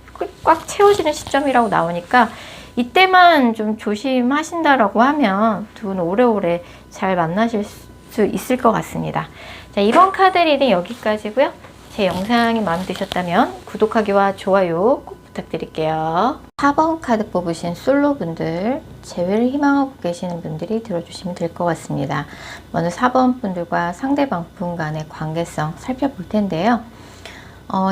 [SPEAKER 1] 꽉 채워지는 시점이라고 나오니까 이때만 좀 조심하신다라고 하면 두 분 오래오래 잘 만나실 수 있을 것 같습니다. 자, 이번 카드 리딩 여기까지고요. 제 영상이 마음에 드셨다면 구독하기와 좋아요 꼭 부탁드릴게요. 4번 카드 뽑으신 솔로분들, 재회를 희망하고 계시는 분들이 들어주시면 될 것 같습니다. 먼저 4번 분들과 상대방 분 간의 관계성 살펴볼 텐데요.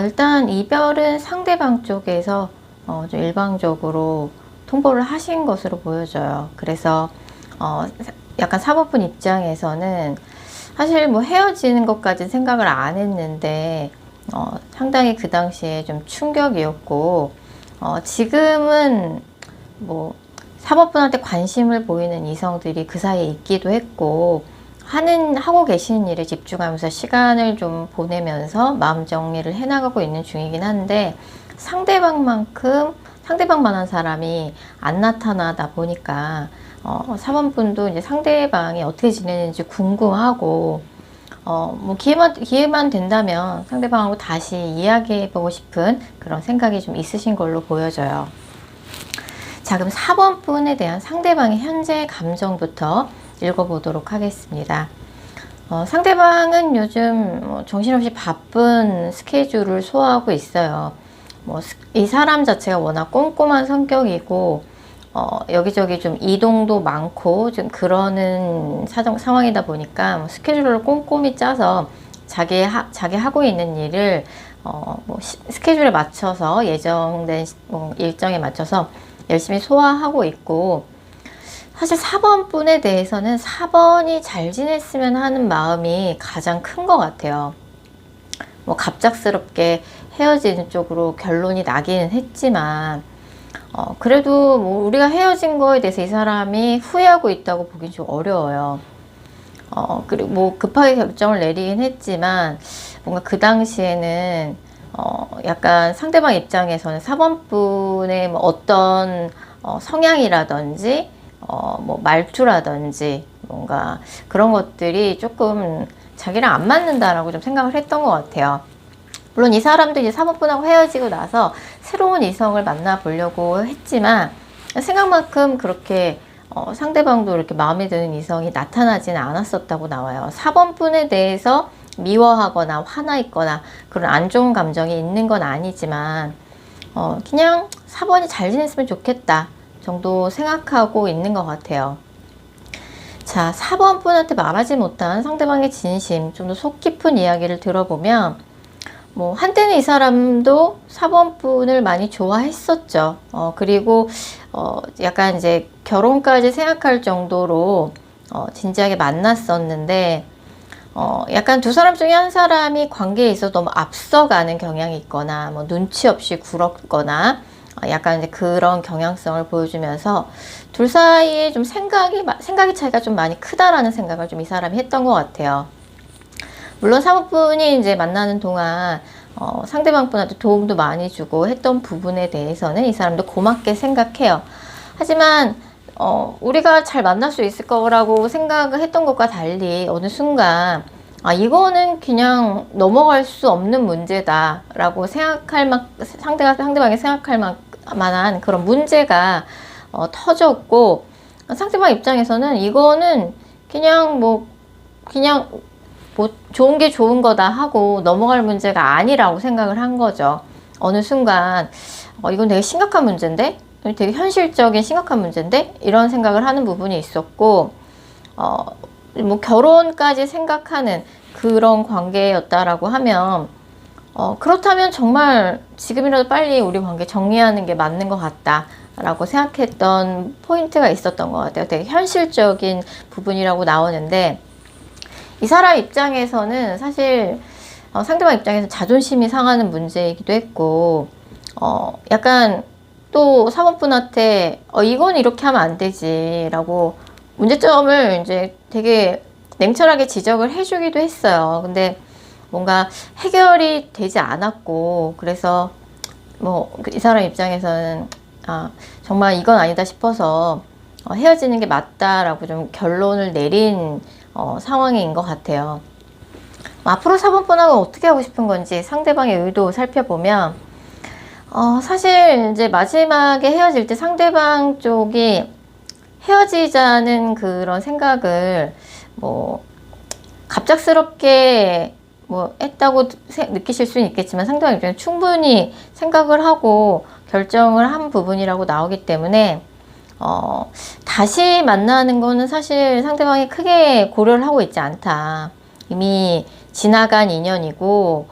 [SPEAKER 1] 일단 이별은 상대방 쪽에서 좀 일방적으로 통보를 하신 것으로 보여져요. 그래서 약간 4번 분 입장에서는 사실 뭐 헤어지는 것까지는 생각을 안 했는데 상당히 그 당시에 좀 충격이었고, 지금은 뭐 4번 분한테 관심을 보이는 이성들이 그 사이에 있기도 했고, 하고 계시는 일에 집중하면서 시간을 좀 보내면서 마음 정리를 해나가고 있는 중이긴 한데, 상대방만한 사람이 안 나타나다 보니까 4번 분도 이제 상대방이 어떻게 지내는지 궁금하고, 뭐 기회만 된다면 상대방하고 다시 이야기해보고 싶은 그런 생각이 좀 있으신 걸로 보여져요. 자, 그럼 4번 분에 대한 상대방의 현재 감정부터 읽어보도록 하겠습니다. 상대방은 요즘 정신없이 바쁜 스케줄을 소화하고 있어요. 이 사람 자체가 워낙 꼼꼼한 성격이고, 여기저기 좀 이동도 많고 좀 그러는 상황이다 보니까 스케줄을 꼼꼼히 짜서 자기 하고 있는 일을 스케줄에 맞춰서 예정된 일정에 맞춰서 열심히 소화하고 있고, 사실 4번 분에 대해서는 4번이 잘 지냈으면 하는 마음이 가장 큰 것 같아요. 갑작스럽게 헤어지는 쪽으로 결론이 나기는 했지만 그래도 뭐 우리가 헤어진 거에 대해서 이 사람이 후회하고 있다고 보긴 좀 어려워요. 그리고 뭐 급하게 결정을 내리긴 했지만 뭔가 그 당시에는 약간 상대방 입장에서는 4번 분의 뭐 어떤 성향이라든지 뭐 말투라든지 뭔가 그런 것들이 조금 자기랑 안 맞는다라고 좀 생각을 했던 것 같아요. 물론 이 사람도 이제 사모분하고 헤어지고 나서 새로운 이성을 만나보려고 했지만 생각만큼 그렇게 상대방도 이렇게 마음에 드는 이성이 나타나지는 않았었다고 나와요. 4번분에 대해서 미워하거나 화나 있거나 그런 안 좋은 감정이 있는 건 아니지만 그냥 4번이 잘 지냈으면 좋겠다 정도 생각하고 있는 것 같아요. 자, 4번 분한테 말하지 못한 상대방의 진심, 좀 더 속 깊은 이야기를 들어보면 뭐 한때는 이 사람도 4번 분을 많이 좋아했었죠. 그리고 약간 이제 결혼까지 생각할 정도로 진지하게 만났었는데 약간 두 사람 중에 한 사람이 관계에 있어서 너무 앞서가는 경향이 있거나 뭐 눈치 없이 굴었거나 약간 이제 그런 경향성을 보여주면서 둘 사이에 좀 생각이 차이가 좀 많이 크다라는 생각을 좀 이 사람이 했던 것 같아요. 물론 사모분이 이제 만나는 동안 상대방 분한테 도움도 많이 주고 했던 부분에 대해서는 이 사람도 고맙게 생각해요. 하지만 우리가 잘 만날 수 있을 거라고 생각을 했던 것과 달리 어느 순간 이거는 그냥 넘어갈 수 없는 문제다 라고 생각할 상대방이 생각할 만한 그런 문제가 터졌고, 상대방 입장에서는 이거는 그냥 뭐 좋은 게 좋은 거다 하고 넘어갈 문제가 아니라고 생각을 한 거죠. 어느 순간 이건 되게 심각한 문제인데, 되게 현실적인 심각한 문제인데, 이런 생각을 하는 부분이 있었고, 뭐 결혼까지 생각하는 그런 관계였다라고 하면 그렇다면 정말 지금이라도 빨리 우리 관계 정리하는 게 맞는 것 같다 라고 생각했던 포인트가 있었던 것 같아요. 되게 현실적인 부분이라고 나오는데, 이 사람 입장에서는 사실 상대방 입장에서 자존심이 상하는 문제이기도 했고, 약간 또 사모분한테 이건 이렇게 하면 안 되지 라고 문제점을 이제 되게 냉철하게 지적을 해주기도 했어요. 근데 뭔가 해결이 되지 않았고, 그래서 뭐 이 사람 입장에서는 정말 이건 아니다 싶어서 헤어지는 게 맞다라고 좀 결론을 내린 상황인 것 같아요. 앞으로 4번분하고 어떻게 하고 싶은 건지 상대방의 의도 살펴보면 사실 이제 마지막에 헤어질 때 상대방 쪽이 헤어지자는 그런 생각을 뭐 갑작스럽게 뭐 했다고 느끼실 수는 있겠지만, 상대방 입장에 충분히 생각을 하고 결정을 한 부분이라고 나오기 때문에 다시 만나는 거는 사실 상대방이 크게 고려를 하고 있지 않다. 이미 지나간 인연이고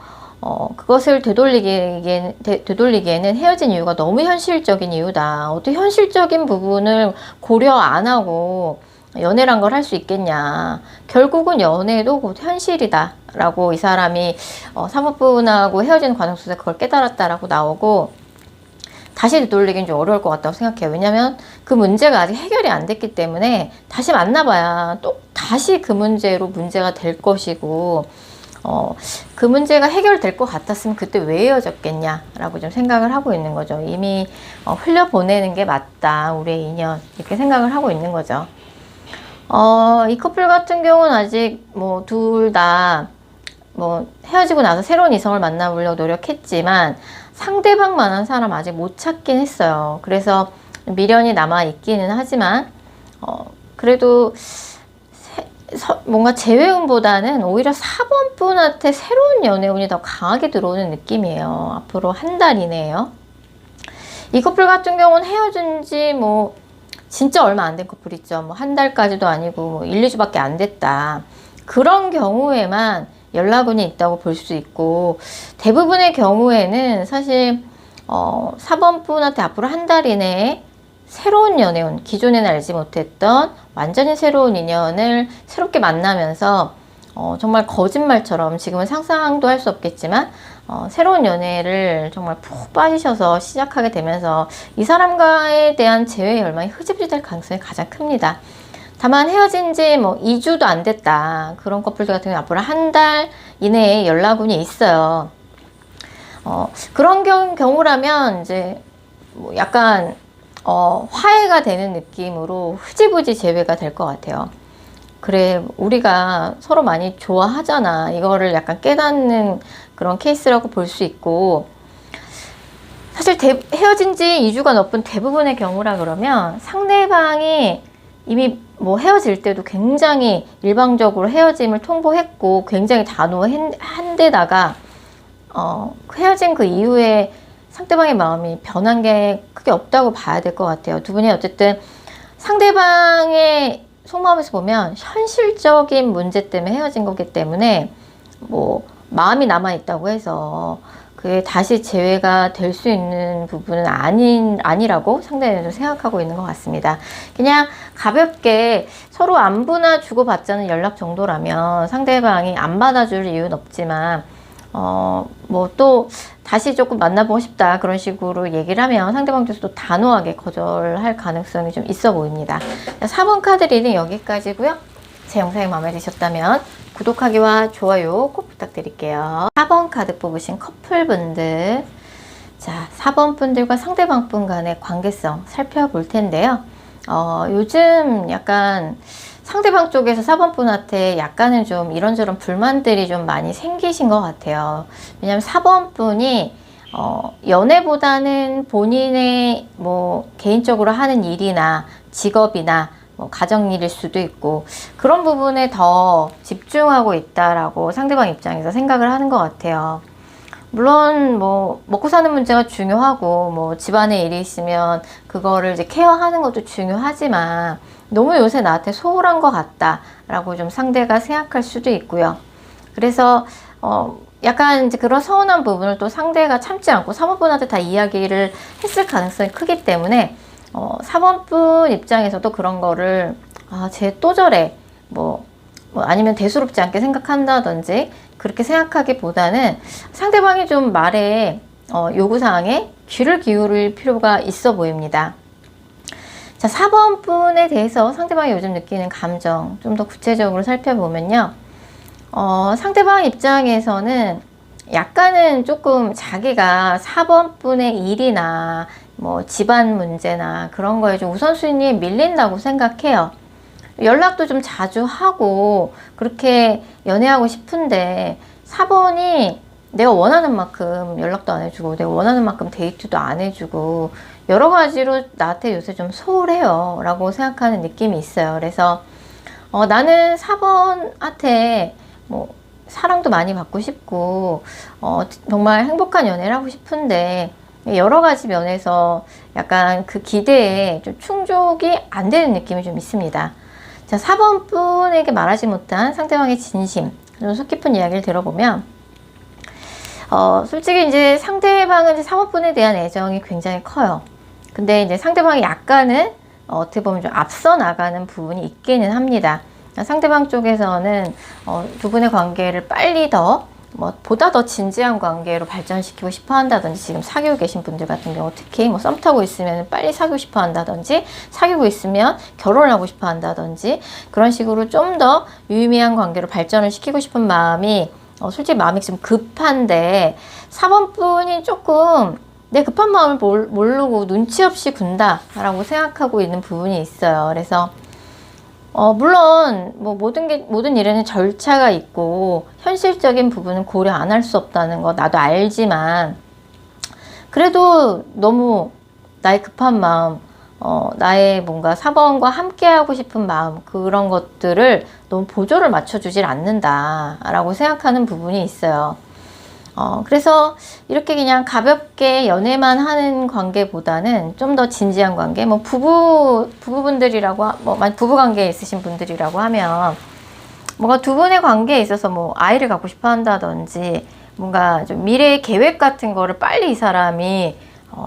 [SPEAKER 1] 그것을 되돌리기에는 헤어진 이유가 너무 현실적인 이유다. 어떻게 현실적인 부분을 고려 안 하고 연애란 걸 할 수 있겠냐. 결국은 연애도 곧 현실이다 라고 이 사람이 사모분하고 헤어지는 과정 속에서 그걸 깨달았다라고 나오고, 다시 되돌리기는 좀 어려울 것 같다고 생각해요. 왜냐면 그 문제가 아직 해결이 안 됐기 때문에 다시 만나봐야 또 다시 그 문제로 문제가 될 것이고, 그 문제가 해결될 것 같았으면 그때 왜 헤어졌겠냐라고 좀 생각을 하고 있는 거죠. 이미 흘려보내는 게 맞다, 우리의 인연, 이렇게 생각을 하고 있는 거죠. 이 커플 같은 경우는 아직 뭐 둘 다 뭐 헤어지고 나서 새로운 이성을 만나보려고 노력했지만 상대방만한 사람 아직 못 찾긴 했어요. 그래서 미련이 남아 있기는 하지만 그래도 뭔가 재회운보다는 오히려 4번 분한테 새로운 연애운이 더 강하게 들어오는 느낌이에요. 앞으로 한 달 이내에요. 이 커플 같은 경우는 헤어진 지 뭐 진짜 얼마 안 된 커플 있죠. 뭐 한 달까지도 아니고 뭐 1, 2주밖에 안 됐다. 그런 경우에만 연락운이 있다고 볼 수 있고, 대부분의 경우에는 사실 4번 분한테 앞으로 한 달 이내에 새로운 연애운, 기존에는 알지 못했던 완전히 새로운 인연을 새롭게 만나면서 정말 거짓말처럼, 지금은 상상도 할 수 없겠지만 새로운 연애를 정말 푹 빠지셔서 시작하게 되면서 이 사람과에 대한 재회 열망이 흐지부지 될 가능성이 가장 큽니다. 다만 헤어진 지 뭐 2주도 안 됐다, 그런 커플들 같은 경우는 앞으로 한 달 이내에 연락운이 있어요. 그런 경우라면 이제 뭐 약간 화해가 되는 느낌으로 흐지부지 재회가 될 것 같아요. 그래, 우리가 서로 많이 좋아하잖아. 이거를 약간 깨닫는 그런 케이스라고 볼 수 있고, 사실 헤어진 지 2주가 넘은 대부분의 경우라 그러면 상대방이 이미 뭐 헤어질 때도 굉장히 일방적으로 헤어짐을 통보했고 굉장히 단호한 데다가 헤어진 그 이후에 상대방의 마음이 변한 게 크게 없다고 봐야 될 것 같아요. 두 분이 어쨌든 상대방의 속마음에서 보면 현실적인 문제 때문에 헤어진 거기 때문에 뭐 마음이 남아있다고 해서 그게 다시 재회가 될 수 있는 부분은 아니라고 상대는 생각하고 있는 것 같습니다. 그냥 가볍게 서로 안부나 주고받자는 연락 정도라면 상대방이 안 받아줄 이유는 없지만 뭐 또 다시 조금 만나보고 싶다 그런 식으로 얘기를 하면 상대방 쪽에서도 단호하게 거절할 가능성이 좀 있어 보입니다. 4번 카드 리딩 여기까지고요. 제 영상이 마음에 드셨다면 구독하기와 좋아요 꼭 부탁드릴게요. 4번 카드 뽑으신 커플분들, 자 4번 분들과 상대방 분 간의 관계성 살펴볼 텐데요. 요즘 약간 상대방 쪽에서 4번 분한테 약간은 좀 이런저런 불만들이 좀 많이 생기신 것 같아요. 왜냐면 4번 분이 연애보다는 본인의 뭐 개인적으로 하는 일이나 직업이나 뭐 가정일일 수도 있고 그런 부분에 더 집중하고 있다라고 상대방 입장에서 생각을 하는 것 같아요. 물론 뭐 먹고 사는 문제가 중요하고 뭐 집안에 일이 있으면 그거를 이제 케어하는 것도 중요하지만 너무 요새 나한테 소홀한 것 같다 라고 좀 상대가 생각할 수도 있고요. 그래서 약간 이제 그런 서운한 부분을 또 상대가 참지 않고 3번분한테 다 이야기를 했을 가능성이 크기 때문에 4번분 입장에서도 그런 거를 쟤 또 저래 뭐 아니면 대수롭지 않게 생각한다든지 그렇게 생각하기보다는 상대방이 좀 말에 요구사항에 귀를 기울일 필요가 있어 보입니다. 자, 4번 분에 대해서 상대방이 요즘 느끼는 감정 좀 더 구체적으로 살펴보면요. 상대방 입장에서는 약간은 조금 자기가 4번 분의 일이나 뭐 집안 문제나 그런 거에 좀 우선순위에 밀린다고 생각해요. 연락도 좀 자주 하고 그렇게 연애하고 싶은데 4번이 내가 원하는 만큼 연락도 안 해주고 내가 원하는 만큼 데이트도 안 해주고 여러 가지로 나한테 요새 좀 소홀해요 라고 생각하는 느낌이 있어요. 그래서 나는 4번한테 뭐 사랑도 많이 받고 싶고 정말 행복한 연애를 하고 싶은데 여러 가지 면에서 약간 그 기대에 좀 충족이 안 되는 느낌이 좀 있습니다. 자, 4번 분에게 말하지 못한 상대방의 진심, 좀 속 깊은 이야기를 들어보면 솔직히 이제 상대방은 이제 4번 분에 대한 애정이 굉장히 커요. 근데 이제 상대방이 약간은 어떻게 보면 좀 앞서 나가는 부분이 있기는 합니다. 상대방 쪽에서는 두 분의 관계를 빨리 보다 더 진지한 관계로 발전시키고 싶어 한다든지, 지금 사귀고 계신 분들 같은 경우 특히 뭐 썸 타고 있으면 빨리 사귀고 싶어 한다든지, 사귀고 있으면 결혼을 하고 싶어 한다든지, 그런 식으로 좀 더 유의미한 관계로 발전을 시키고 싶은 마음이 솔직히 마음이 좀 급한데 4번 분이 조금 내 급한 마음을 모르고 눈치 없이 군다 라고 생각하고 있는 부분이 있어요. 그래서 물론 뭐 모든 일에는 절차가 있고 현실적인 부분은 고려 안 할 수 없다는 거 나도 알지만, 그래도 너무 나의 급한 마음, 나의 뭔가 4번과 함께 하고 싶은 마음, 그런 것들을 너무 보조를 맞춰주질 않는다 라고 생각하는 부분이 있어요. 그래서 이렇게 그냥 가볍게 연애만 하는 관계보다는 좀 더 진지한 관계, 뭐 부부분들이라고, 부부 관계에 있으신 분들이라고 하면 뭔가 두 분의 관계에 있어서 뭐 아이를 갖고 싶어 한다든지, 뭔가 좀 미래의 계획 같은 거를 빨리 이 사람이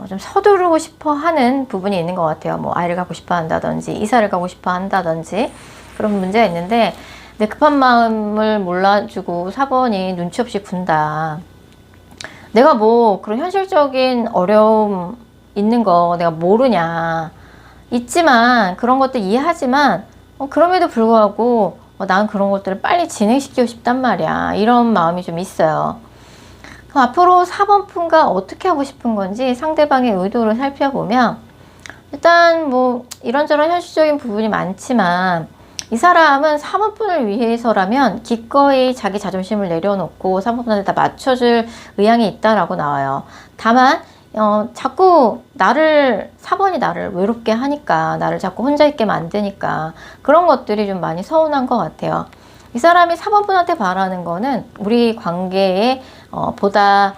[SPEAKER 1] 좀 서두르고 싶어 하는 부분이 있는 것 같아요. 뭐 아이를 갖고 싶어 한다든지, 이사를 가고 싶어 한다든지, 그런 문제가 있는데, 내 급한 마음을 몰라주고 4번이 눈치 없이 군다. 내가 뭐 그런 현실적인 어려움 있는 거 내가 모르냐. 있지만, 그런 것들 이해하지만, 그럼에도 불구하고 난 그런 것들을 빨리 진행시키고 싶단 말이야. 이런 마음이 좀 있어요. 그럼 앞으로 4번 분과 어떻게 하고 싶은 건지 상대방의 의도를 살펴보면, 일단 뭐 이런저런 현실적인 부분이 많지만 이 사람은 사모펀을 위해서라면 기꺼이 자기 자존심을 내려놓고 사모펀한테 다 맞춰줄 의향이 있다라고 나와요. 다만 자꾸 사번이 나를 외롭게 하니까, 나를 자꾸 혼자 있게 만드니까 그런 것들이 좀 많이 서운한 것 같아요. 이 사람이 4번분한테 바라는 거는 우리 관계에 보다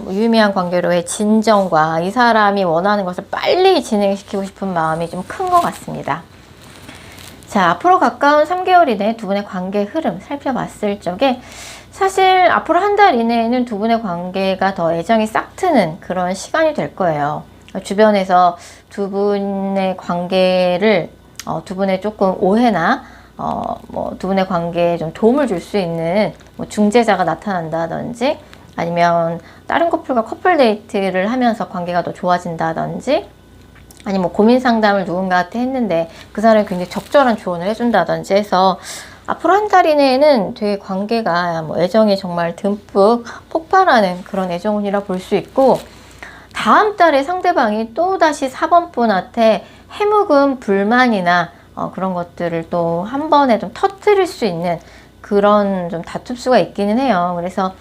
[SPEAKER 1] 유의미한 관계로의 진정과 이 사람이 원하는 것을 빨리 진행시키고 싶은 마음이 좀 큰 것 같습니다. 자, 앞으로 가까운 3개월 이내 두 분의 관계 흐름 살펴봤을 적에 사실 앞으로 한 달 이내에는 두 분의 관계가 더 애정이 싹트는 그런 시간이 될 거예요. 주변에서 두 분의 관계를 두 분의 조금 오해나 두 분의 관계에 좀 도움을 줄 수 있는 중재자가 나타난다든지, 아니면 다른 커플과 커플 데이트를 하면서 관계가 더 좋아진다든지, 아니면 고민 상담을 누군가한테 했는데 그 사람이 굉장히 적절한 조언을 해준다든지 해서 앞으로 한 달 이내에는 되게 관계가 애정이 정말 듬뿍 폭발하는 그런 애정운이라 볼 수 있고, 다음 달에 상대방이 또다시 4번분한테 해묵은 불만이나 그런 것들을 또 한 번에 좀 터뜨릴 수 있는 그런 좀 다툼수가 있기는 해요. 그래서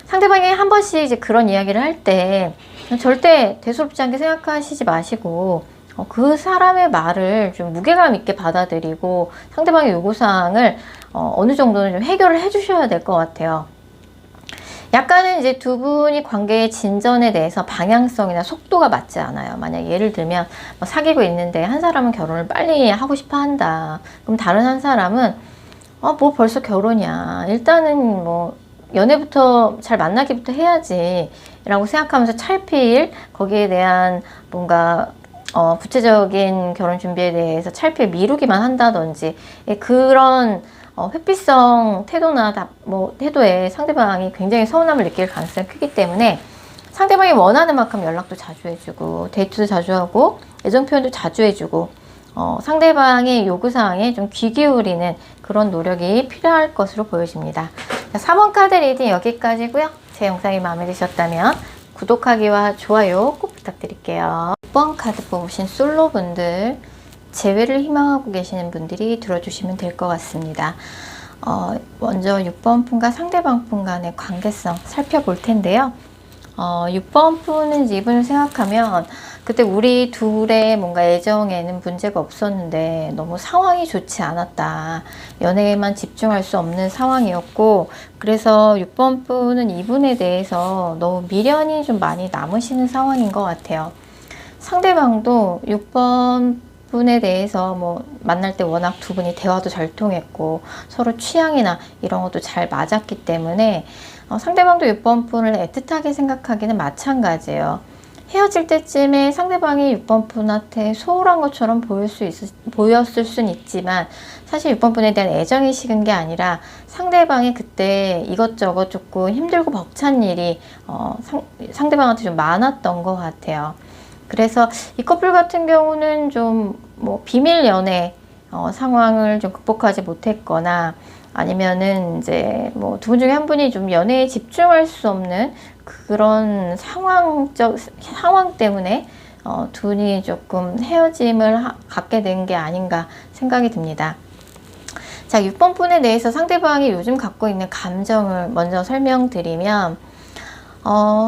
[SPEAKER 1] 상대방이 한 번씩 이제 그런 이야기를 할 때 절대 대수롭지 않게 생각하시지 마시고 그 사람의 말을 좀 무게감 있게 받아들이고 상대방의 요구사항을 어느 정도는 좀 해결을 해 주셔야 될 것 같아요. 약간은 이제 두 분이 관계의 진전에 대해서 방향성이나 속도가 맞지 않아요. 만약 예를 들면 사귀고 있는데 한 사람은 결혼을 빨리 하고 싶어 한다. 그럼 다른 한 사람은 뭐 벌써 결혼이야. 일단은 연애부터 잘 만나기부터 해야지 라고 생각하면서 찰필 거기에 대한 뭔가 구체적인 결혼 준비에 대해서 찰필 미루기만 한다든지 그런 회피성 태도나 태도에 상대방이 굉장히 서운함을 느낄 가능성이 크기 때문에 상대방이 원하는 만큼 연락도 자주 해주고 데이트도 자주 하고 애정 표현도 자주 해주고 상대방의 요구사항에 좀 귀 기울이는 그런 노력이 필요할 것으로 보여집니다. 3번 카드 리딩 여기까지고요. 제 영상이 마음에 드셨다면 구독하기와 좋아요 꼭 부탁드릴게요. 6번 카드 뽑으신 솔로분들, 재회를 희망하고 계시는 분들이 들어주시면 될 것 같습니다. 먼저 6번 분과 상대방 분 간의 관계성 살펴볼 텐데요. 6번 분은 이분을 생각하면 그때 우리 둘의 뭔가 애정에는 문제가 없었는데 너무 상황이 좋지 않았다. 연애에만 집중할 수 없는 상황이었고, 그래서 6번 분은 이분에 대해서 너무 미련이 좀 많이 남으시는 상황인 것 같아요. 상대방도 6번 분에 대해서 만날 때 워낙 두 분이 대화도 잘 통했고 서로 취향이나 이런 것도 잘 맞았기 때문에 상대방도 6번 분을 애틋하게 생각하기는 마찬가지예요. 헤어질 때쯤에 상대방이 6번 분한테 소홀한 것처럼 보였을 수는 있지만 사실 6번 분에 대한 애정이 식은 게 아니라 상대방이 그때 이것저것 조금 힘들고 벅찬 일이 상대방한테 좀 많았던 것 같아요. 그래서 이 커플 같은 경우는 좀 비밀 연애 상황을 좀 극복하지 못했거나, 아니면은 이제 두 분 중에 한 분이 좀 연애에 집중할 수 없는 그런 상황 때문에 두 분이 조금 헤어짐을 갖게 된 게 아닌가 생각이 듭니다. 자, 6번 분에 대해서 상대방이 요즘 갖고 있는 감정을 먼저 설명드리면,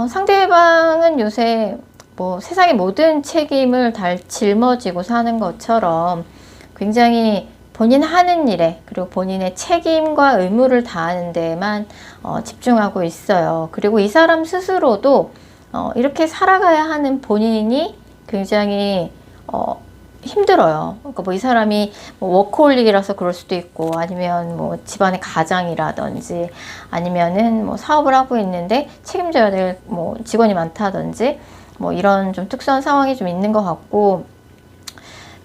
[SPEAKER 1] 상대방은 요새 세상의 모든 책임을 다 짊어지고 사는 것처럼 굉장히 본인 하는 일에, 그리고 본인의 책임과 의무를 다하는 데에만 집중하고 있어요. 그리고 이 사람 스스로도 이렇게 살아가야 하는 본인이 굉장히 힘들어요. 그러니까 이 사람이 워커홀릭이라서 그럴 수도 있고, 아니면 집안의 가장이라든지, 아니면은 사업을 하고 있는데 책임져야 될 직원이 많다든지 이런 좀 특수한 상황이 좀 있는 것 같고,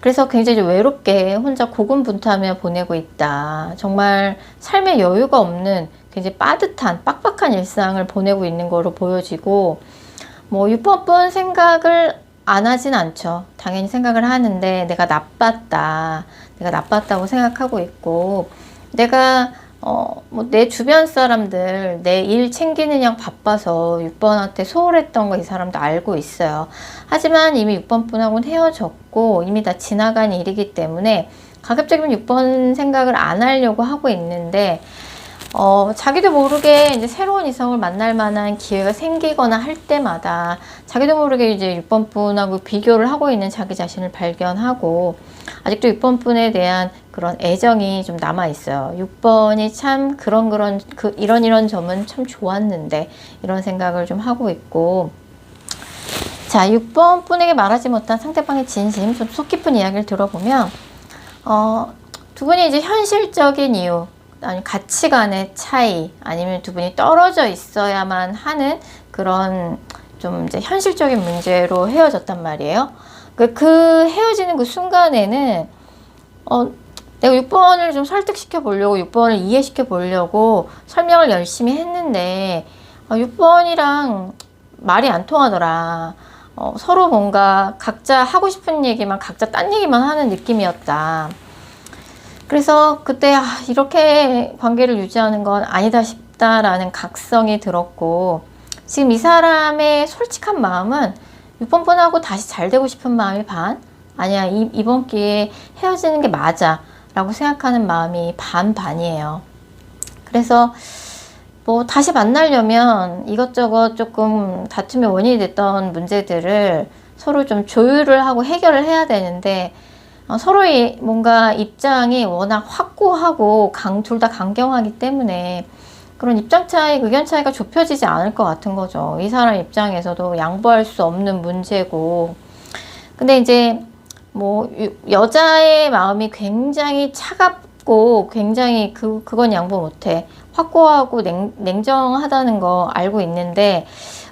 [SPEAKER 1] 그래서 굉장히 외롭게 혼자 고군분투하며 보내고 있다. 정말 삶에 여유가 없는 굉장히 빠듯한 빡빡한 일상을 보내고 있는 거로 보여지고, 6번 분 생각을 안 하진 않죠. 당연히 생각을 하는데 내가 나빴다고 생각하고 있고, 내가 내 주변 사람들 내 일 챙기는 양 바빠서 6번한테 소홀했던 거 이 사람도 알고 있어요. 하지만 이미 6번 분하고는 헤어졌고 이미 다 지나간 일이기 때문에 가급적이면 6번 생각을 안 하려고 하고 있는데, 자기도 모르게 이제 새로운 이성을 만날 만한 기회가 생기거나 할 때마다 자기도 모르게 이제 6번 분하고 비교를 하고 있는 자기 자신을 발견하고, 아직도 6번 분에 대한 그런 애정이 좀 남아 있어요. 6번이 참 이런 점은 참 좋았는데, 이런 생각을 좀 하고 있고. 자, 6번 분에게 말하지 못한 상대방의 진심, 좀 속 깊은 이야기를 들어보면, 두 분이 이제 현실적인 이유, 아니 가치관의 차이, 아니면 두 분이 떨어져 있어야만 하는 그런 좀 이제 현실적인 문제로 헤어졌단 말이에요. 그 헤어지는 그 순간에는 내가 6번을 좀 설득시켜 보려고, 6번을 이해시켜 보려고 설명을 열심히 했는데 6번이랑 말이 안 통하더라. 서로 뭔가 각자 하고 싶은 얘기만, 각자 딴 얘기만 하는 느낌이었다. 그래서 그때 이렇게 관계를 유지하는 건 아니다 싶다라는 각성이 들었고, 지금 이 사람의 솔직한 마음은 6번 분하고 다시 잘 되고 싶은 마음이 반, 아니야 이번 기회에 헤어지는 게 맞아 라고 생각하는 마음이 반반이에요. 그래서 뭐 다시 만나려면 이것저것 조금 다툼의 원인이 됐던 문제들을 서로 좀 조율을 하고 해결을 해야 되는데, 서로의 뭔가 입장이 워낙 확고하고 둘 다 강경하기 때문에 그런 입장 차이, 의견 차이가 좁혀지지 않을 것 같은 거죠. 이 사람 입장에서도 양보할 수 없는 문제고. 근데 이제 뭐 여자의 마음이 굉장히 차갑고 굉장히 그건 양보 못해. 확고하고 냉정하다는 거 알고 있는데,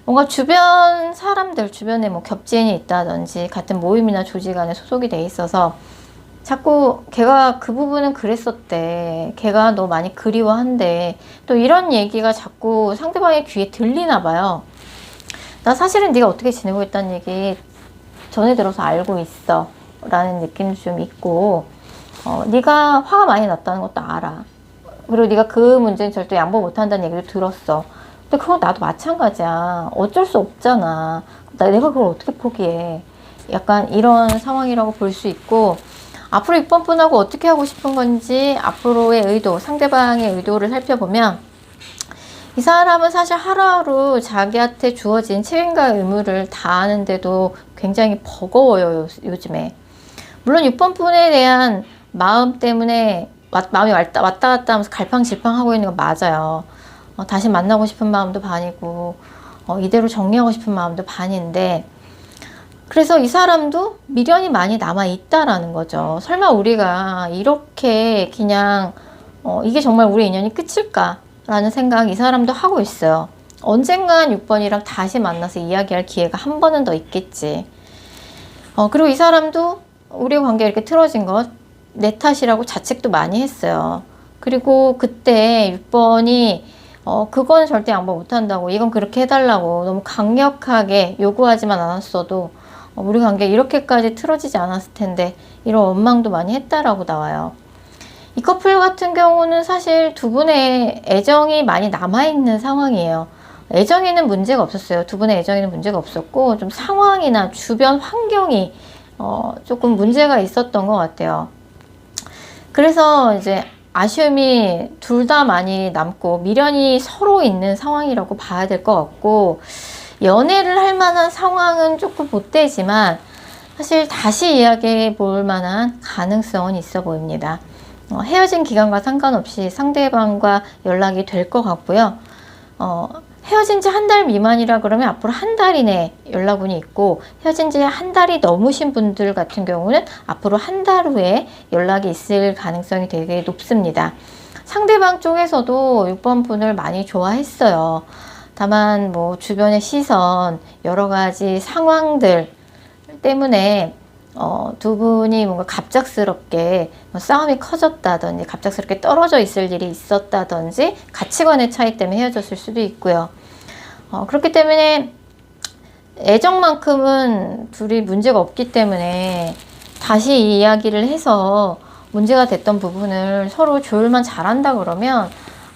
[SPEAKER 1] 뭔가 주변 사람들, 주변에 뭐 겹지인이 있다든지 같은 모임이나 조직 안에 소속이 돼 있어서 자꾸 걔가 그 부분은 그랬었대, 걔가 너 많이 그리워한대, 또 이런 얘기가 자꾸 상대방의 귀에 들리나 봐요. 나 사실은 네가 어떻게 지내고 있다는 얘기 전에 들어서 알고 있어 라는 느낌도 좀 있고, 네가 화가 많이 났다는 것도 알아. 그리고 네가 그 문제는 절대 양보 못한다는 얘기도 들었어. 근데 그건 나도 마찬가지야. 어쩔 수 없잖아. 내가 그걸 어떻게 포기해. 약간 이런 상황이라고 볼 수 있고, 앞으로 6번 분하고 어떻게 하고 싶은 건지, 앞으로의 의도, 상대방의 의도를 살펴보면, 이 사람은 사실 하루하루 자기한테 주어진 책임과 의무를 다하는데도 굉장히 버거워요, 요즘에. 물론 6번 분에 대한 마음 때문에 마음이 왔다 갔다 하면서 갈팡질팡하고 있는 건 맞아요. 다시 만나고 싶은 마음도 반이고, 이대로 정리하고 싶은 마음도 반인데, 그래서 이 사람도 미련이 많이 남아 있다라는 거죠. 설마 우리가 이렇게 그냥 이게 정말 우리 인연이 끝일까? 라는 생각 이 사람도 하고 있어요. 언젠간 6번이랑 다시 만나서 이야기할 기회가 한 번은 더 있겠지. 그리고 이 사람도 우리 관계 이렇게 틀어진 것 내 탓이라고 자책도 많이 했어요. 그리고 그때 6번이 그건 절대 양보 못한다고, 이건 그렇게 해달라고 너무 강력하게 요구하지만 않았어도 우리 관계 이렇게까지 틀어지지 않았을 텐데, 이런 원망도 많이 했다라고 나와요. 이 커플 같은 경우는 사실 두 분의 애정이 많이 남아있는 상황이에요. 애정에는 문제가 없었어요. 두 분의 애정에는 문제가 없었고, 좀 상황이나 주변 환경이 조금 문제가 있었던 것 같아요. 그래서 이제 아쉬움이 둘 다 많이 남고 미련이 서로 있는 상황이라고 봐야 될 것 같고, 연애를 할 만한 상황은 조금 보태지만 사실 다시 이야기해 볼 만한 가능성은 있어 보입니다. 헤어진 기간과 상관없이 상대방과 연락이 될 것 같고요. 헤어진 지 한 달 미만이라 그러면 앞으로 한 달 이내 연락운이 있고, 헤어진 지 한 달이 넘으신 분들 같은 경우는 앞으로 한 달 후에 연락이 있을 가능성이 되게 높습니다. 상대방 쪽에서도 6번 분을 많이 좋아했어요. 다만 뭐 주변의 시선, 여러 가지 상황들 때문에 두 분이 뭔가 갑작스럽게 싸움이 커졌다든지, 갑작스럽게 떨어져 있을 일이 있었다든지, 가치관의 차이 때문에 헤어졌을 수도 있고요. 그렇기 때문에 애정만큼은 둘이 문제가 없기 때문에 다시 이야기를 해서 문제가 됐던 부분을 서로 조율만 잘한다 그러면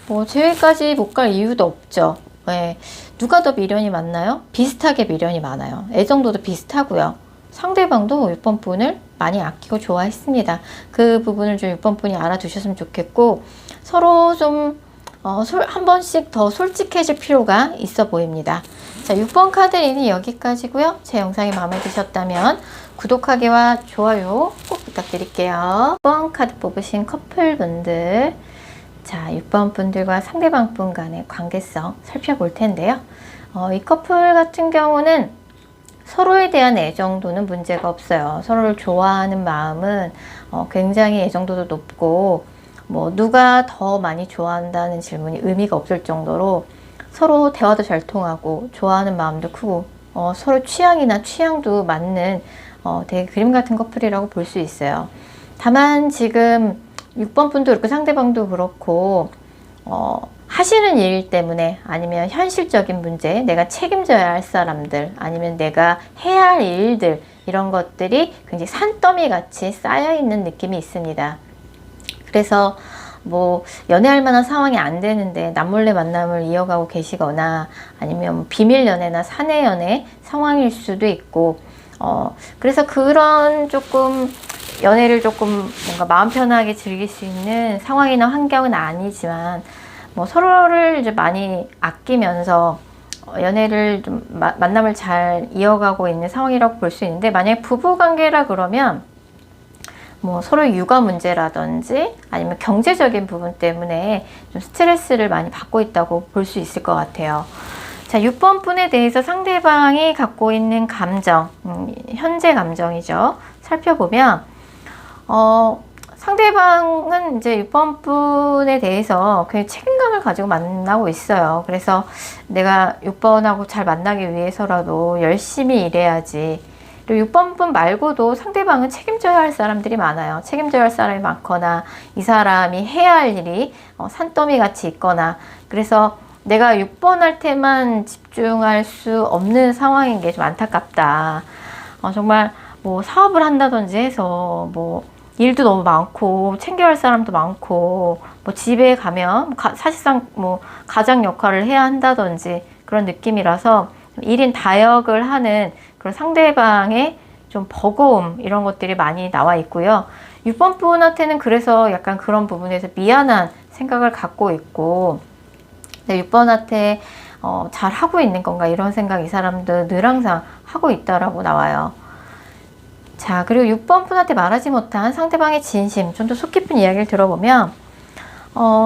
[SPEAKER 1] 뭐 재회까지 못 갈 이유도 없죠. 네. 누가 더 미련이 많나요? 비슷하게 미련이 많아요. 애정도도 비슷하고요. 상대방도 6번 분을 많이 아끼고 좋아했습니다. 그 부분을 좀 6번 분이 알아두셨으면 좋겠고, 서로 좀 한 번씩 더 솔직해질 필요가 있어 보입니다. 자, 6번 카드 리딩 여기까지고요. 제 영상이 마음에 드셨다면 구독하기와 좋아요 꼭 부탁드릴게요. 6번 카드 뽑으신 커플분들, 자, 6번 분들과 상대방 분 간의 관계성 살펴볼 텐데요. 이 커플 같은 경우는 서로에 대한 애정도는 문제가 없어요. 서로를 좋아하는 마음은 굉장히 애정도도 높고, 뭐 누가 더 많이 좋아한다는 질문이 의미가 없을 정도로 서로 대화도 잘 통하고 좋아하는 마음도 크고, 서로 취향이나 취향도 맞는 되게 그림 같은 커플이라고 볼 수 있어요. 다만 지금 6번 분도 그렇고 상대방도 그렇고 하시는 일 때문에, 아니면 현실적인 문제, 내가 책임져야 할 사람들, 아니면 내가 해야 할 일들, 이런 것들이 굉장히 산더미 같이 쌓여 있는 느낌이 있습니다. 그래서 뭐 연애할 만한 상황이 안 되는데 남몰래 만남을 이어가고 계시거나, 아니면 비밀 연애나 사내 연애 상황일 수도 있고, 그래서 그런 조금 연애를 조금 뭔가 마음 편하게 즐길 수 있는 상황이나 환경은 아니지만, 뭐 서로를 이제 많이 아끼면서 연애를 좀 만남을 잘 이어가고 있는 상황이라고 볼 수 있는데, 만약에 부부 관계라 그러면 뭐 서로 육아 문제라든지 아니면 경제적인 부분 때문에 좀 스트레스를 많이 받고 있다고 볼 수 있을 것 같아요. 자, 6번 분에 대해서 상대방이 갖고 있는 감정, 현재 감정이죠. 살펴보면 상대방은 이제 6번 분에 대해서 굉장히 책임감을 가지고 만나고 있어요. 그래서 내가 6번하고 잘 만나기 위해서라도 열심히 일해야지. 그리고 6번 분 말고도 상대방은 책임져야 할 사람들이 많아요. 책임져야 할 사람이 많거나, 이 사람이 해야 할 일이 산더미 같이 있거나, 그래서 내가 6번한테만 집중할 수 없는 상황인 게 좀 안타깝다. 정말 뭐 사업을 한다든지 해서 뭐 일도 너무 많고 챙겨야 할 사람도 많고, 뭐 집에 가면 사실상 뭐 가장 역할을 해야 한다든지 그런 느낌이라서 1인 다역을 하는 그런 상대방의 좀 버거움, 이런 것들이 많이 나와 있고요. 6번 분한테는 그래서 약간 그런 부분에서 미안한 생각을 갖고 있고, 6번한테 잘 하고 있는 건가, 이런 생각 이 사람도 늘 항상 하고 있다라고 나와요. 자, 그리고 6번 분한테 말하지 못한 상대방의 진심, 좀 더 속 깊은 이야기를 들어보면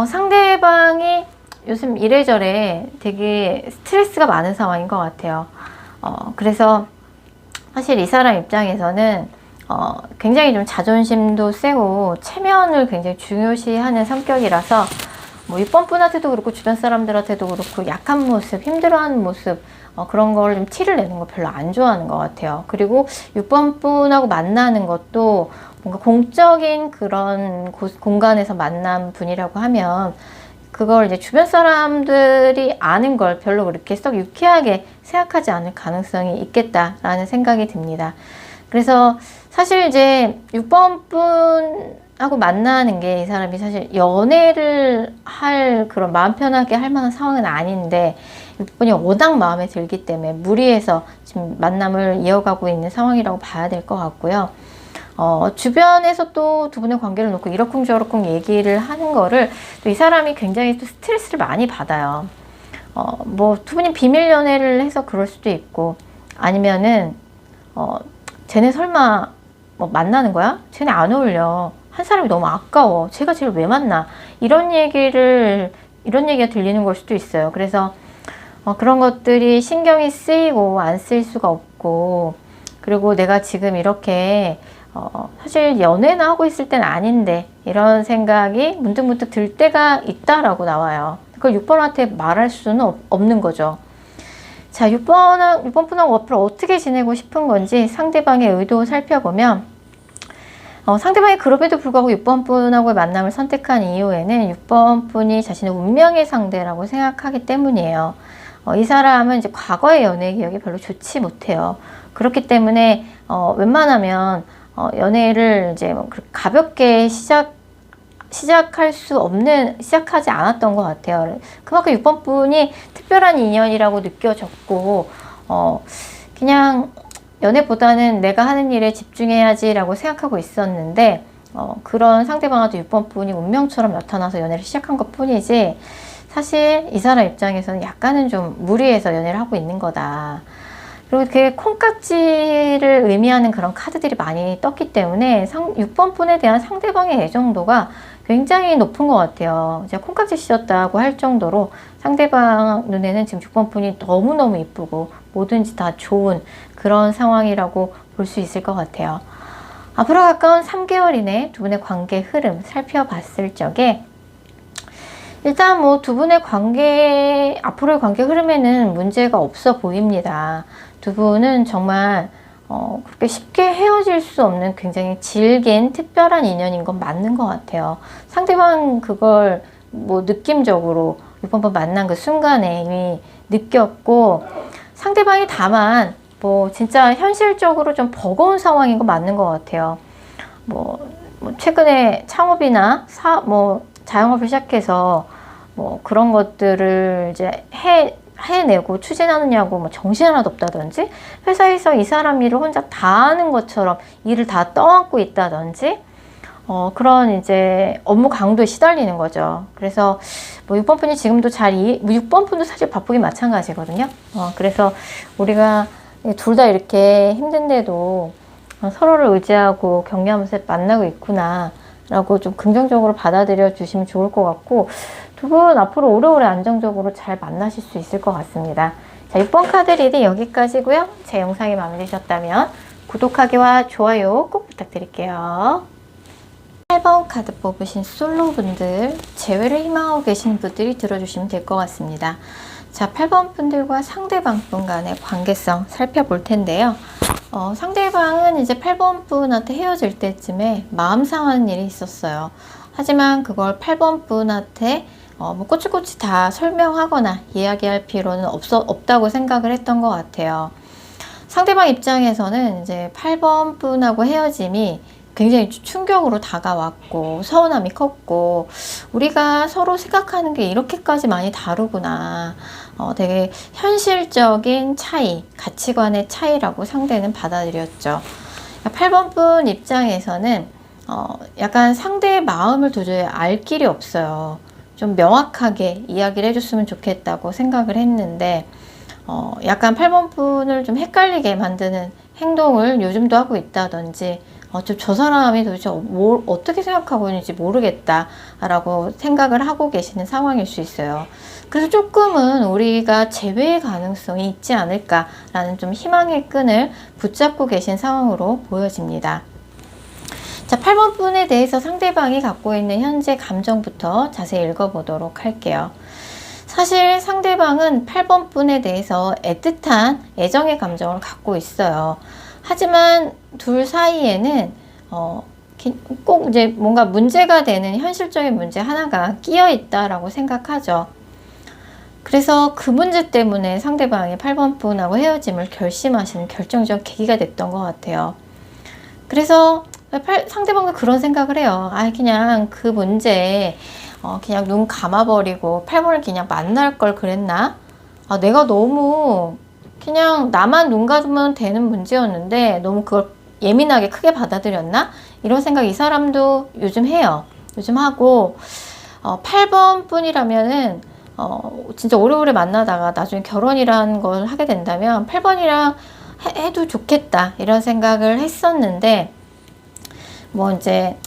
[SPEAKER 1] 상대방이 요즘 이래저래 되게 스트레스가 많은 상황인 것 같아요. 그래서 사실 이 사람 입장에서는 굉장히 좀 자존심도 세고 체면을 굉장히 중요시하는 성격이라서, 뭐 6번 분한테도 그렇고 주변 사람들한테도 그렇고 약한 모습, 힘들어하는 모습, 그런 걸 좀 티를 내는 거 별로 안 좋아하는 것 같아요. 그리고 6번 분하고 만나는 것도 뭔가 공적인 그런 공간에서 만난 분이라고 하면, 그걸 이제 주변 사람들이 아는 걸 별로 그렇게 썩 유쾌하게 생각하지 않을 가능성이 있겠다라는 생각이 듭니다. 그래서 사실 이제 6번 분하고 만나는 게, 이 사람이 사실 연애를 할 그런 마음 편하게 할 만한 상황은 아닌데 6번이 워낙 마음에 들기 때문에 무리해서 지금 만남을 이어가고 있는 상황이라고 봐야 될 것 같고요. 주변에서 또 두 분의 관계를 놓고 이러쿵저러쿵 얘기를 하는 거를 또 이 사람이 굉장히 또 스트레스를 많이 받아요. 뭐 두 분이 비밀 연애를 해서 그럴 수도 있고, 아니면은 쟤네 설마 뭐 만나는 거야? 쟤네 안 어울려. 한 사람이 너무 아까워. 쟤가 쟤를 왜 만나? 이런 얘기가 들리는 걸 수도 있어요. 그래서 그런 것들이 신경이 쓰이고 안 쓰일 수가 없고, 그리고 내가 지금 이렇게 사실 연애나 하고 있을 때는 아닌데 이런 생각이 문득문득 들 때가 있다라고 나와요. 그걸 6번한테 말할 수는 없는 거죠. 자, 6번 분하고 앞으로 어떻게 지내고 싶은 건지 상대방의 의도 살펴보면, 상대방이 그럼에도 불구하고 6번 분하고의 만남을 선택한 이유에는 6번 분이 자신의 운명의 상대라고 생각하기 때문이에요. 이 사람은 이제 과거의 연애 기억이 별로 좋지 못해요. 그렇기 때문에 웬만하면 연애를 이제 가볍게 시작하지 않았던 것 같아요. 그만큼 6번 분이 특별한 인연이라고 느껴졌고, 그냥 연애보다는 내가 하는 일에 집중해야지 라고 생각하고 있었는데 그런 상대방한테 6번 분이 운명처럼 나타나서 연애를 시작한 것 뿐이지 사실 이 사람 입장에서는 약간은 좀 무리해서 연애를 하고 있는 거다. 그리고 이렇게 콩깍지를 의미하는 그런 카드들이 많이 떴기 때문에 6번 분에 대한 상대방의 애정도가 굉장히 높은 것 같아요. 제가 콩깍지 씌웠다고 할 정도로 상대방 눈에는 지금 6번 분이 너무너무 이쁘고 뭐든지 다 좋은 그런 상황이라고 볼 수 있을 것 같아요. 앞으로 가까운 3개월 이내 두 분의 관계 흐름 살펴봤을 적에 일단 뭐 두 분의 관계, 앞으로의 관계 흐름에는 문제가 없어 보입니다. 두 분은 정말 그렇게 쉽게 헤어질 수 없는 굉장히 질긴 특별한 인연인 건 맞는 것 같아요. 상대방 그걸 뭐 느낌적으로 이번 번 만난 그 순간에 이미 느꼈고 상대방이 다만 뭐 진짜 현실적으로 좀 버거운 상황인 건 맞는 것 같아요. 뭐 최근에 창업이나 자영업을 시작해서 뭐 그런 것들을 이제 해내고 추진하느냐고 뭐 정신 하나도 없다든지 회사에서 이 사람 일을 혼자 다 하는 것처럼 일을 다 떠안고 있다든지 그런 이제 업무 강도에 시달리는 거죠. 그래서 뭐 6번 분이 지금도 6번 분도 사실 바쁘긴 마찬가지거든요. 그래서 우리가 둘 다 이렇게 힘든데도 서로를 의지하고 격려하면서 만나고 있구나 라고 좀 긍정적으로 받아들여 주시면 좋을 것 같고 두 분 앞으로 오래오래 안정적으로 잘 만나실 수 있을 것 같습니다. 자, 6번 카드 리딩 여기까지고요. 제 영상이 마음에 드셨다면 구독하기와 좋아요 꼭 부탁드릴게요. 8번 카드 뽑으신 솔로분들, 재회를 희망하고 계시는 분들이 들어주시면 될 것 같습니다. 자, 8번 분들과 상대방 분 간의 관계성 살펴볼 텐데요. 상대방은 이제 8번 분한테 헤어질 때쯤에 마음 상하는 일이 있었어요. 하지만 그걸 8번 분한테 뭐 꼬치꼬치 다 설명하거나 이야기할 필요는 없다고 생각을 했던 것 같아요. 상대방 입장에서는 이제 8번 분하고 헤어짐이 굉장히 충격으로 다가왔고 서운함이 컸고 우리가 서로 생각하는 게 이렇게까지 많이 다르구나. 되게 현실적인 차이, 가치관의 차이라고 상대는 받아들였죠. 8번 분 입장에서는 약간 상대의 마음을 도저히 알 길이 없어요. 좀 명확하게 이야기를 해줬으면 좋겠다고 생각을 했는데 약간 8번 분을 좀 헷갈리게 만드는 행동을 요즘도 하고 있다든지 좀 저 사람이 도대체 뭘 어떻게 생각하고 있는지 모르겠다 라고 생각을 하고 계시는 상황일 수 있어요. 그래서 조금은 우리가 재회의 가능성이 있지 않을까 라는 좀 희망의 끈을 붙잡고 계신 상황으로 보여집니다. 자, 8번 분에 대해서 상대방이 갖고 있는 현재 감정부터 자세히 읽어보도록 할게요. 사실 상대방은 8번 분에 대해서 애틋한 애정의 감정을 갖고 있어요. 하지만 둘 사이에는 꼭 이제 뭔가 문제가 되는 현실적인 문제 하나가 끼어 있다라고 생각하죠. 그래서 그 문제 때문에 상대방이 8번 분하고 헤어짐을 결심하시는 결정적 계기가 됐던 것 같아요. 그래서 상대방도 그런 생각을 해요. 그냥 그 문제 그냥 눈 감아버리고 8번을 그냥 만날 걸 그랬나? 내가 너무 그냥 나만 눈 감으면 되는 문제였는데 너무 그걸 예민하게 크게 받아들였나? 이런 생각 이 사람도 요즘 해요. 요즘 하고 8번 뿐이라면은 진짜 오래오래 만나다가 나중에 결혼이라는 걸 하게 된다면 8번이랑 해도 좋겠다 이런 생각을 했었는데 뭐 이제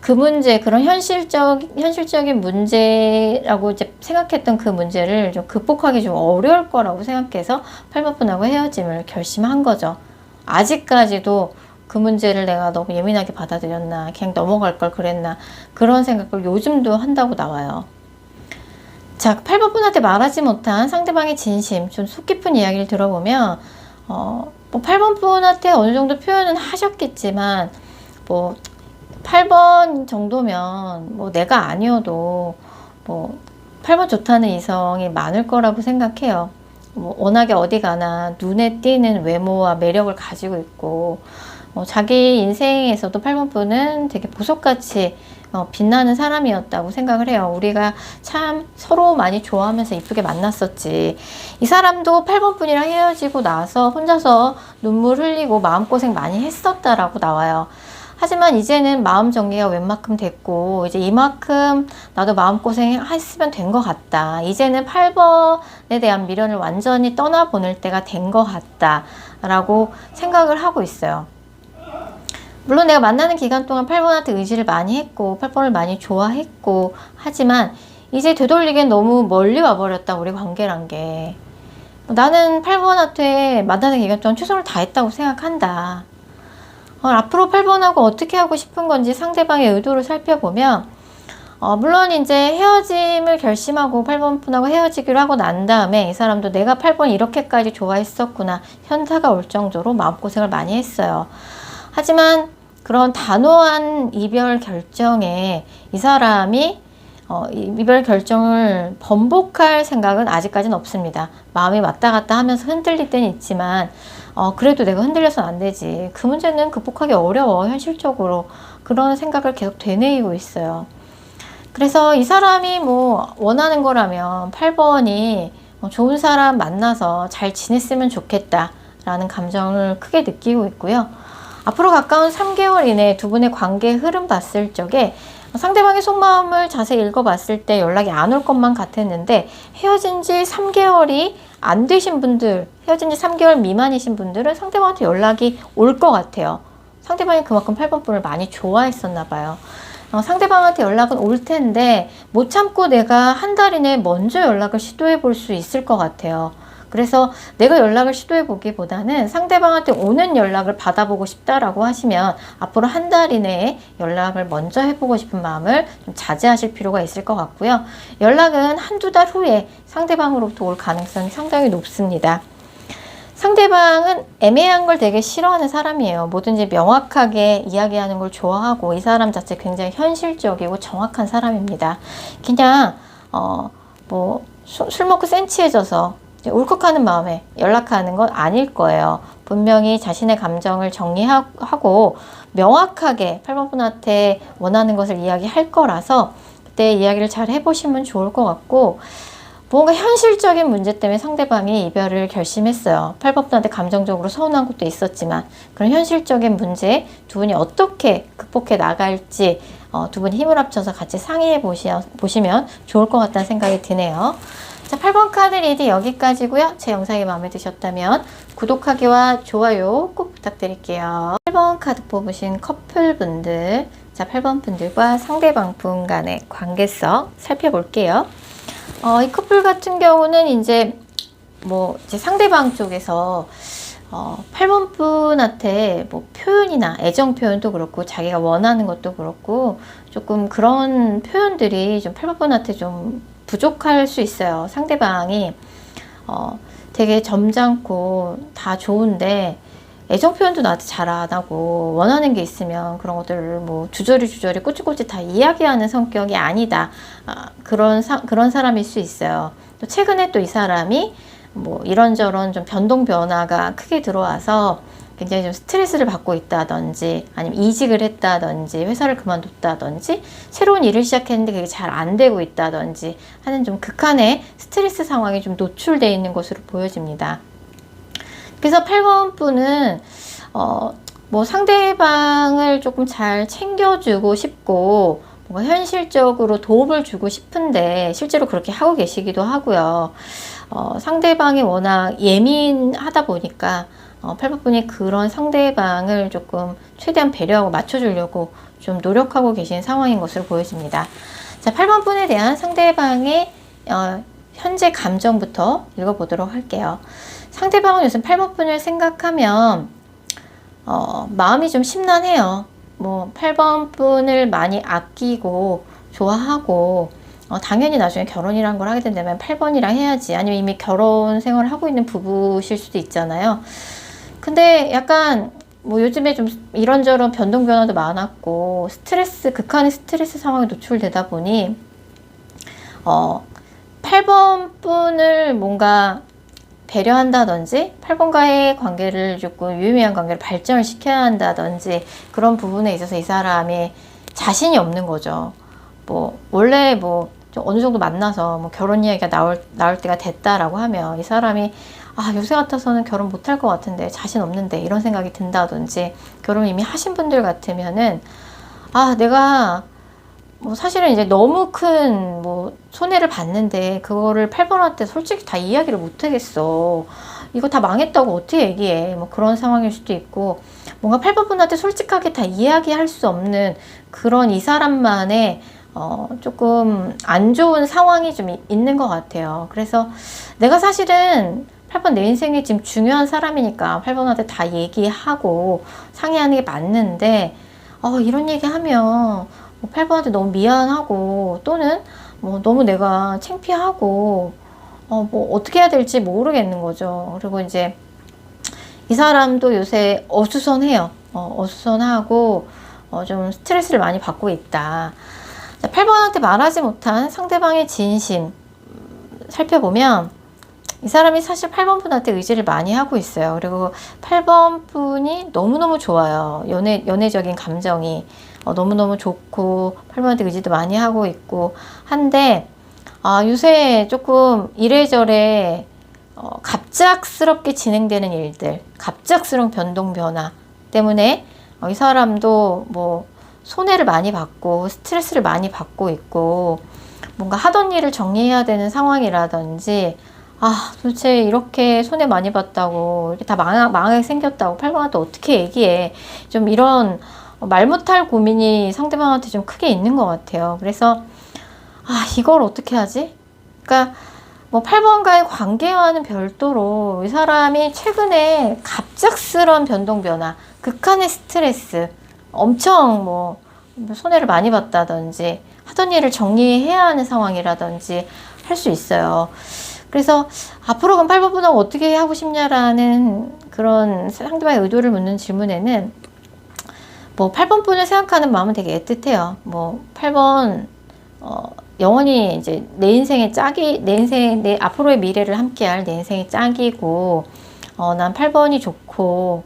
[SPEAKER 1] 그 문제, 그런 현실적인 문제라고 이제 생각했던 그 문제를 좀 극복하기 좀 어려울 거라고 생각해서 8번 분하고 헤어짐을 결심한 거죠. 아직까지도 그 문제를 내가 너무 예민하게 받아들였나, 그냥 넘어갈 걸 그랬나, 그런 생각을 요즘도 한다고 나와요. 자, 8번 분한테 말하지 못한 상대방의 진심, 좀 속 깊은 이야기를 들어보면, 뭐 8번 분한테 어느 정도 표현은 하셨겠지만, 뭐 8번 정도면 뭐 내가 아니어도 뭐 8번 좋다는 이성이 많을 거라고 생각해요. 뭐 워낙에 어디 가나 눈에 띄는 외모와 매력을 가지고 있고 자기 인생에서도 8번 분은 되게 보석같이 빛나는 사람이었다고 생각을 해요. 우리가 참 서로 많이 좋아하면서 이쁘게 만났었지. 이 사람도 8번 분이랑 헤어지고 나서 혼자서 눈물 흘리고 마음고생 많이 했었다라고 나와요. 하지만 이제는 마음 정리가 웬만큼 됐고 이제 이만큼 나도 마음고생 했으면 된 것 같다. 이제는 8번에 대한 미련을 완전히 떠나보낼 때가 된 것 같다 라고 생각을 하고 있어요. 물론 내가 만나는 기간 동안 8번한테 의지를 많이 했고 8번을 많이 좋아했고 하지만 이제 되돌리기엔 너무 멀리 와버렸다, 우리 관계란 게. 나는 8번한테 만나는 기간 동안 최선을 다했다고 생각한다. 앞으로 8번하고 어떻게 하고 싶은 건지 상대방의 의도를 살펴보면 물론 이제 헤어짐을 결심하고 8번 분하고 헤어지기로 하고 난 다음에 이 사람도 내가 8번 이렇게까지 좋아했었구나 현타가 올 정도로 마음고생을 많이 했어요. 하지만 그런 단호한 이별 결정에 이 사람이 이별 결정을 번복할 생각은 아직까지는 없습니다. 마음이 왔다 갔다 하면서 흔들릴 때는 있지만 그래도 내가 흔들려서는 안 되지. 그 문제는 극복하기 어려워, 현실적으로. 그런 생각을 계속 되뇌이고 있어요. 그래서 이 사람이 뭐 원하는 거라면 8번이 좋은 사람 만나서 잘 지냈으면 좋겠다 라는 감정을 크게 느끼고 있고요. 앞으로 가까운 3개월 이내 두 분의 관계 흐름 봤을 적에 상대방의 속마음을 자세히 읽어봤을 때 연락이 안 올 것만 같았는데 헤어진 지 3개월이 안 되신 분들, 헤어진 지 3개월 미만이신 분들은 상대방한테 연락이 올 것 같아요. 상대방이 그만큼 8번 분을 많이 좋아했었나 봐요. 상대방한테 연락은 올 텐데 못 참고 내가 한 달 이내에 먼저 연락을 시도해 볼 수 있을 것 같아요. 그래서 내가 연락을 시도해 보기보다는 상대방한테 오는 연락을 받아보고 싶다라고 하시면 앞으로 한 달 이내에 연락을 먼저 해보고 싶은 마음을 좀 자제하실 필요가 있을 것 같고요. 연락은 한두 달 후에 상대방으로부터 올 가능성이 상당히 높습니다. 상대방은 애매한 걸 되게 싫어하는 사람이에요. 뭐든지 명확하게 이야기하는 걸 좋아하고 이 사람 자체 굉장히 현실적이고 정확한 사람입니다. 그냥 술 먹고 센치해져서 울컥하는 마음에 연락하는 건 아닐 거예요. 분명히 자신의 감정을 정리하고 명확하게 8번 분한테 원하는 것을 이야기할 거라서 그때 이야기를 잘 해보시면 좋을 것 같고, 뭔가 현실적인 문제 때문에 상대방이 이별을 결심했어요. 8번 분한테 감정적으로 서운한 것도 있었지만 그런 현실적인 문제 두 분이 어떻게 극복해 나갈지 두 분이 힘을 합쳐서 같이 상의해 보시면 좋을 것 같다는 생각이 드네요. 자, 8번 카드 리딩 여기까지고요. 제 영상이 마음에 드셨다면 구독하기와 좋아요 꼭 부탁드릴게요. 8번 카드 뽑으신 커플분들, 자 8번 분들과 상대방 분 간의 관계성 살펴볼게요. 이 커플 같은 경우는 이제 상대방 쪽에서 8번 분한테 표현이나 애정 표현도 그렇고 자기가 원하는 것도 그렇고 조금 그런 표현들이 좀 8번 분한테 좀 부족할 수 있어요. 상대방이 되게 점잖고 다 좋은데 애정 표현도 나한테 잘 안 하고 원하는 게 있으면 그런 것들을 주저리 꼬치꼬치 다 이야기하는 성격이 아니다. 그런 사람일 수 있어요. 또 최근에 또 이 사람이 이런저런 좀 변동 변화가 크게 들어와서 굉장히 좀 스트레스를 받고 있다든지 아니면 이직을 했다든지 회사를 그만뒀다든지 새로운 일을 시작했는데 그게 잘 안 되고 있다든지 하는 좀 극한의 스트레스 상황이 좀 노출되어 있는 것으로 보여집니다. 그래서 8번 분은 상대방을 조금 잘 챙겨주고 싶고 뭔가 현실적으로 도움을 주고 싶은데 실제로 그렇게 하고 계시기도 하고요. 상대방이 워낙 예민하다 보니까 8번 분이 그런 상대방을 조금 최대한 배려하고 맞춰주려고 좀 노력하고 계신 상황인 것으로 보여집니다. 자, 8번 분에 대한 상대방의 현재 감정부터 읽어보도록 할게요. 상대방은 요즘 8번 분을 생각하면 마음이 좀 심란해요. 8번 분을 많이 아끼고 좋아하고 당연히 나중에 결혼이란 걸 하게 된다면 8번이랑 해야지, 아니면 이미 결혼 생활을 하고 있는 부부실 수도 있잖아요. 근데 약간 요즘에 좀 이런저런 변동 변화도 많았고 극한의 스트레스 상황에 노출되다 보니 8번 분을 뭔가 배려한다든지 8번과의 관계를 조금 유의미한 관계를 발전을 시켜야 한다든지 그런 부분에 있어서 이 사람의 자신이 없는 거죠. 뭐 원래 뭐 좀 어느 정도 만나서 뭐 결혼 이야기가 나올 때가 됐다라고 하면 이 사람이 요새 같아서는 결혼 못할 것 같은데, 자신 없는데, 이런 생각이 든다든지, 결혼 이미 하신 분들 같으면은 내가 뭐 사실은 이제 너무 큰 뭐 손해를 봤는데 그거를 8번한테 솔직히 다 이야기를 못 하겠어. 이거 다 망했다고 어떻게 얘기해. 뭐 그런 상황일 수도 있고, 뭔가 8번 분한테 솔직하게 다 이야기할 수 없는 그런 이 사람만의 조금 안 좋은 상황이 좀 있는 것 같아요. 그래서 내가 사실은 8번 내 인생에 지금 중요한 사람이니까 8번한테 다 얘기하고 상의하는 게 맞는데, 이런 얘기 하면 8번한테 너무 미안하고, 또는 뭐 너무 내가 창피하고, 뭐 어떻게 해야 될지 모르겠는 거죠. 그리고 이제 이 사람도 요새 어수선해요. 어수선하고, 좀 스트레스를 많이 받고 있다. 8번한테 말하지 못한 상대방의 진심 살펴보면, 이 사람이 사실 8번 분한테 의지를 많이 하고 있어요. 그리고 8번 분이 너무너무 좋아요. 연애적인 감정이 너무너무 좋고, 8번한테 의지도 많이 하고 있고 한데, 요새 조금 이래저래 갑작스럽게 진행되는 일들, 갑작스러운 변동 변화 때문에 이 사람도 뭐 손해를 많이 받고 스트레스를 많이 받고 있고, 뭔가 하던 일을 정리해야 되는 상황이라든지, 도대체 이렇게 손해 많이 봤다고, 이렇게 다 망하게 생겼다고 8번한테 어떻게 얘기해. 좀 이런 말 못할 고민이 상대방한테 좀 크게 있는 것 같아요. 그래서 이걸 어떻게 하지? 그러니까 뭐 8번과의 관계와는 별도로 이 사람이 최근에 갑작스러운 변동 변화, 극한의 스트레스, 엄청 뭐 손해를 많이 봤다든지, 하던 일을 정리해야 하는 상황이라든지 할 수 있어요. 그래서 앞으로 그럼 8번 분하고 어떻게 하고 싶냐라는 그런 상대방의 의도를 묻는 질문에는, 뭐 8번 분을 생각하는 마음은 되게 애틋해요. 뭐 8번 영원히 이제 내 인생의 짝이, 내 앞으로의 미래를 함께할 내 인생의 짝이고, 난 8번이 좋고,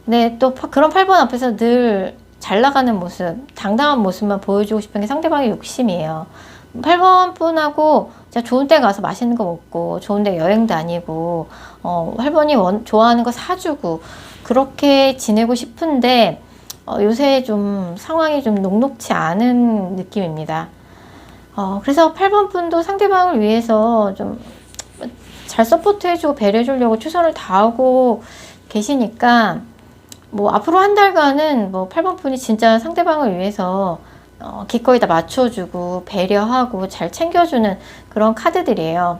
[SPEAKER 1] 근데 또 그런 8번 앞에서 늘 잘 나가는 모습, 당당한 모습만 보여주고 싶은 게 상대방의 욕심이에요. 8번 분하고 진짜 좋은 데 가서 맛있는 거 먹고, 좋은 데 여행 다니고, 8번이 좋아하는 거 사주고, 그렇게 지내고 싶은데, 요새 좀 상황이 좀 녹록치 않은 느낌입니다. 그래서 8번 분도 상대방을 위해서 좀 잘 서포트해주고 배려해주려고 최선을 다하고 계시니까, 뭐 앞으로 한 달간은 뭐 8번 분이 진짜 상대방을 위해서 기꺼이 다 맞춰주고 배려하고 잘 챙겨주는 그런 카드들이에요.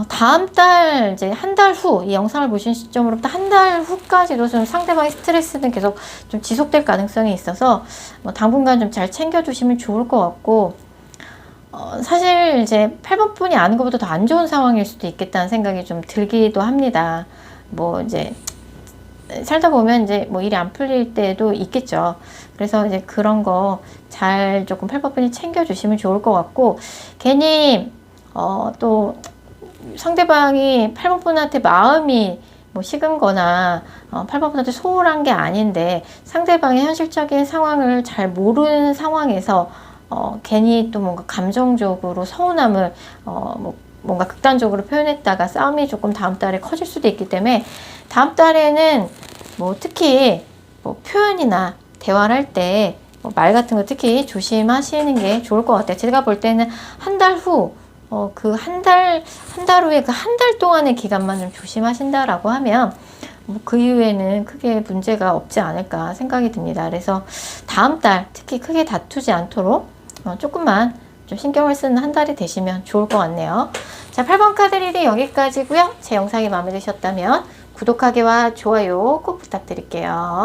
[SPEAKER 1] 다음 달, 이제 한 달 후, 이 영상을 보신 시점으로부터 한 달 후까지도 좀 상대방의 스트레스는 계속 좀 지속될 가능성이 있어서, 뭐 당분간 좀 잘 챙겨주시면 좋을 것 같고, 사실 이제 8번 분이 아는 것보다 더 안 좋은 상황일 수도 있겠다는 생각이 좀 들기도 합니다. 뭐 이제 살다 보면 이제 뭐 일이 안 풀릴 때도 있겠죠. 그래서 이제 그런 거 잘 조금 8번 분이 챙겨주시면 좋을 것 같고, 괜히 또 상대방이 8번 분한테 마음이 뭐 식은 거나 8번 분한테 소홀한 게 아닌데, 상대방의 현실적인 상황을 잘 모르는 상황에서 괜히 또 뭔가 감정적으로 서운함을 뭔가 극단적으로 표현했다가 싸움이 조금 다음 달에 커질 수도 있기 때문에, 다음 달에는 뭐 특히 뭐 표현이나 대화를 할 때 말 같은 거 특히 조심하시는 게 좋을 것 같아요. 제가 볼 때는 한 달 후, 그 한 달 후에 그 한 달 동안의 기간만 좀 조심하신다라고 하면, 그 이후에는 크게 문제가 없지 않을까 생각이 듭니다. 그래서 다음 달 특히 크게 다투지 않도록 조금만 좀 신경을 쓰는 한 달이 되시면 좋을 것 같네요. 자, 8번 카드 리딩 여기까지고요. 제 영상이 마음에 드셨다면 구독하기와 좋아요 꼭 부탁드릴게요.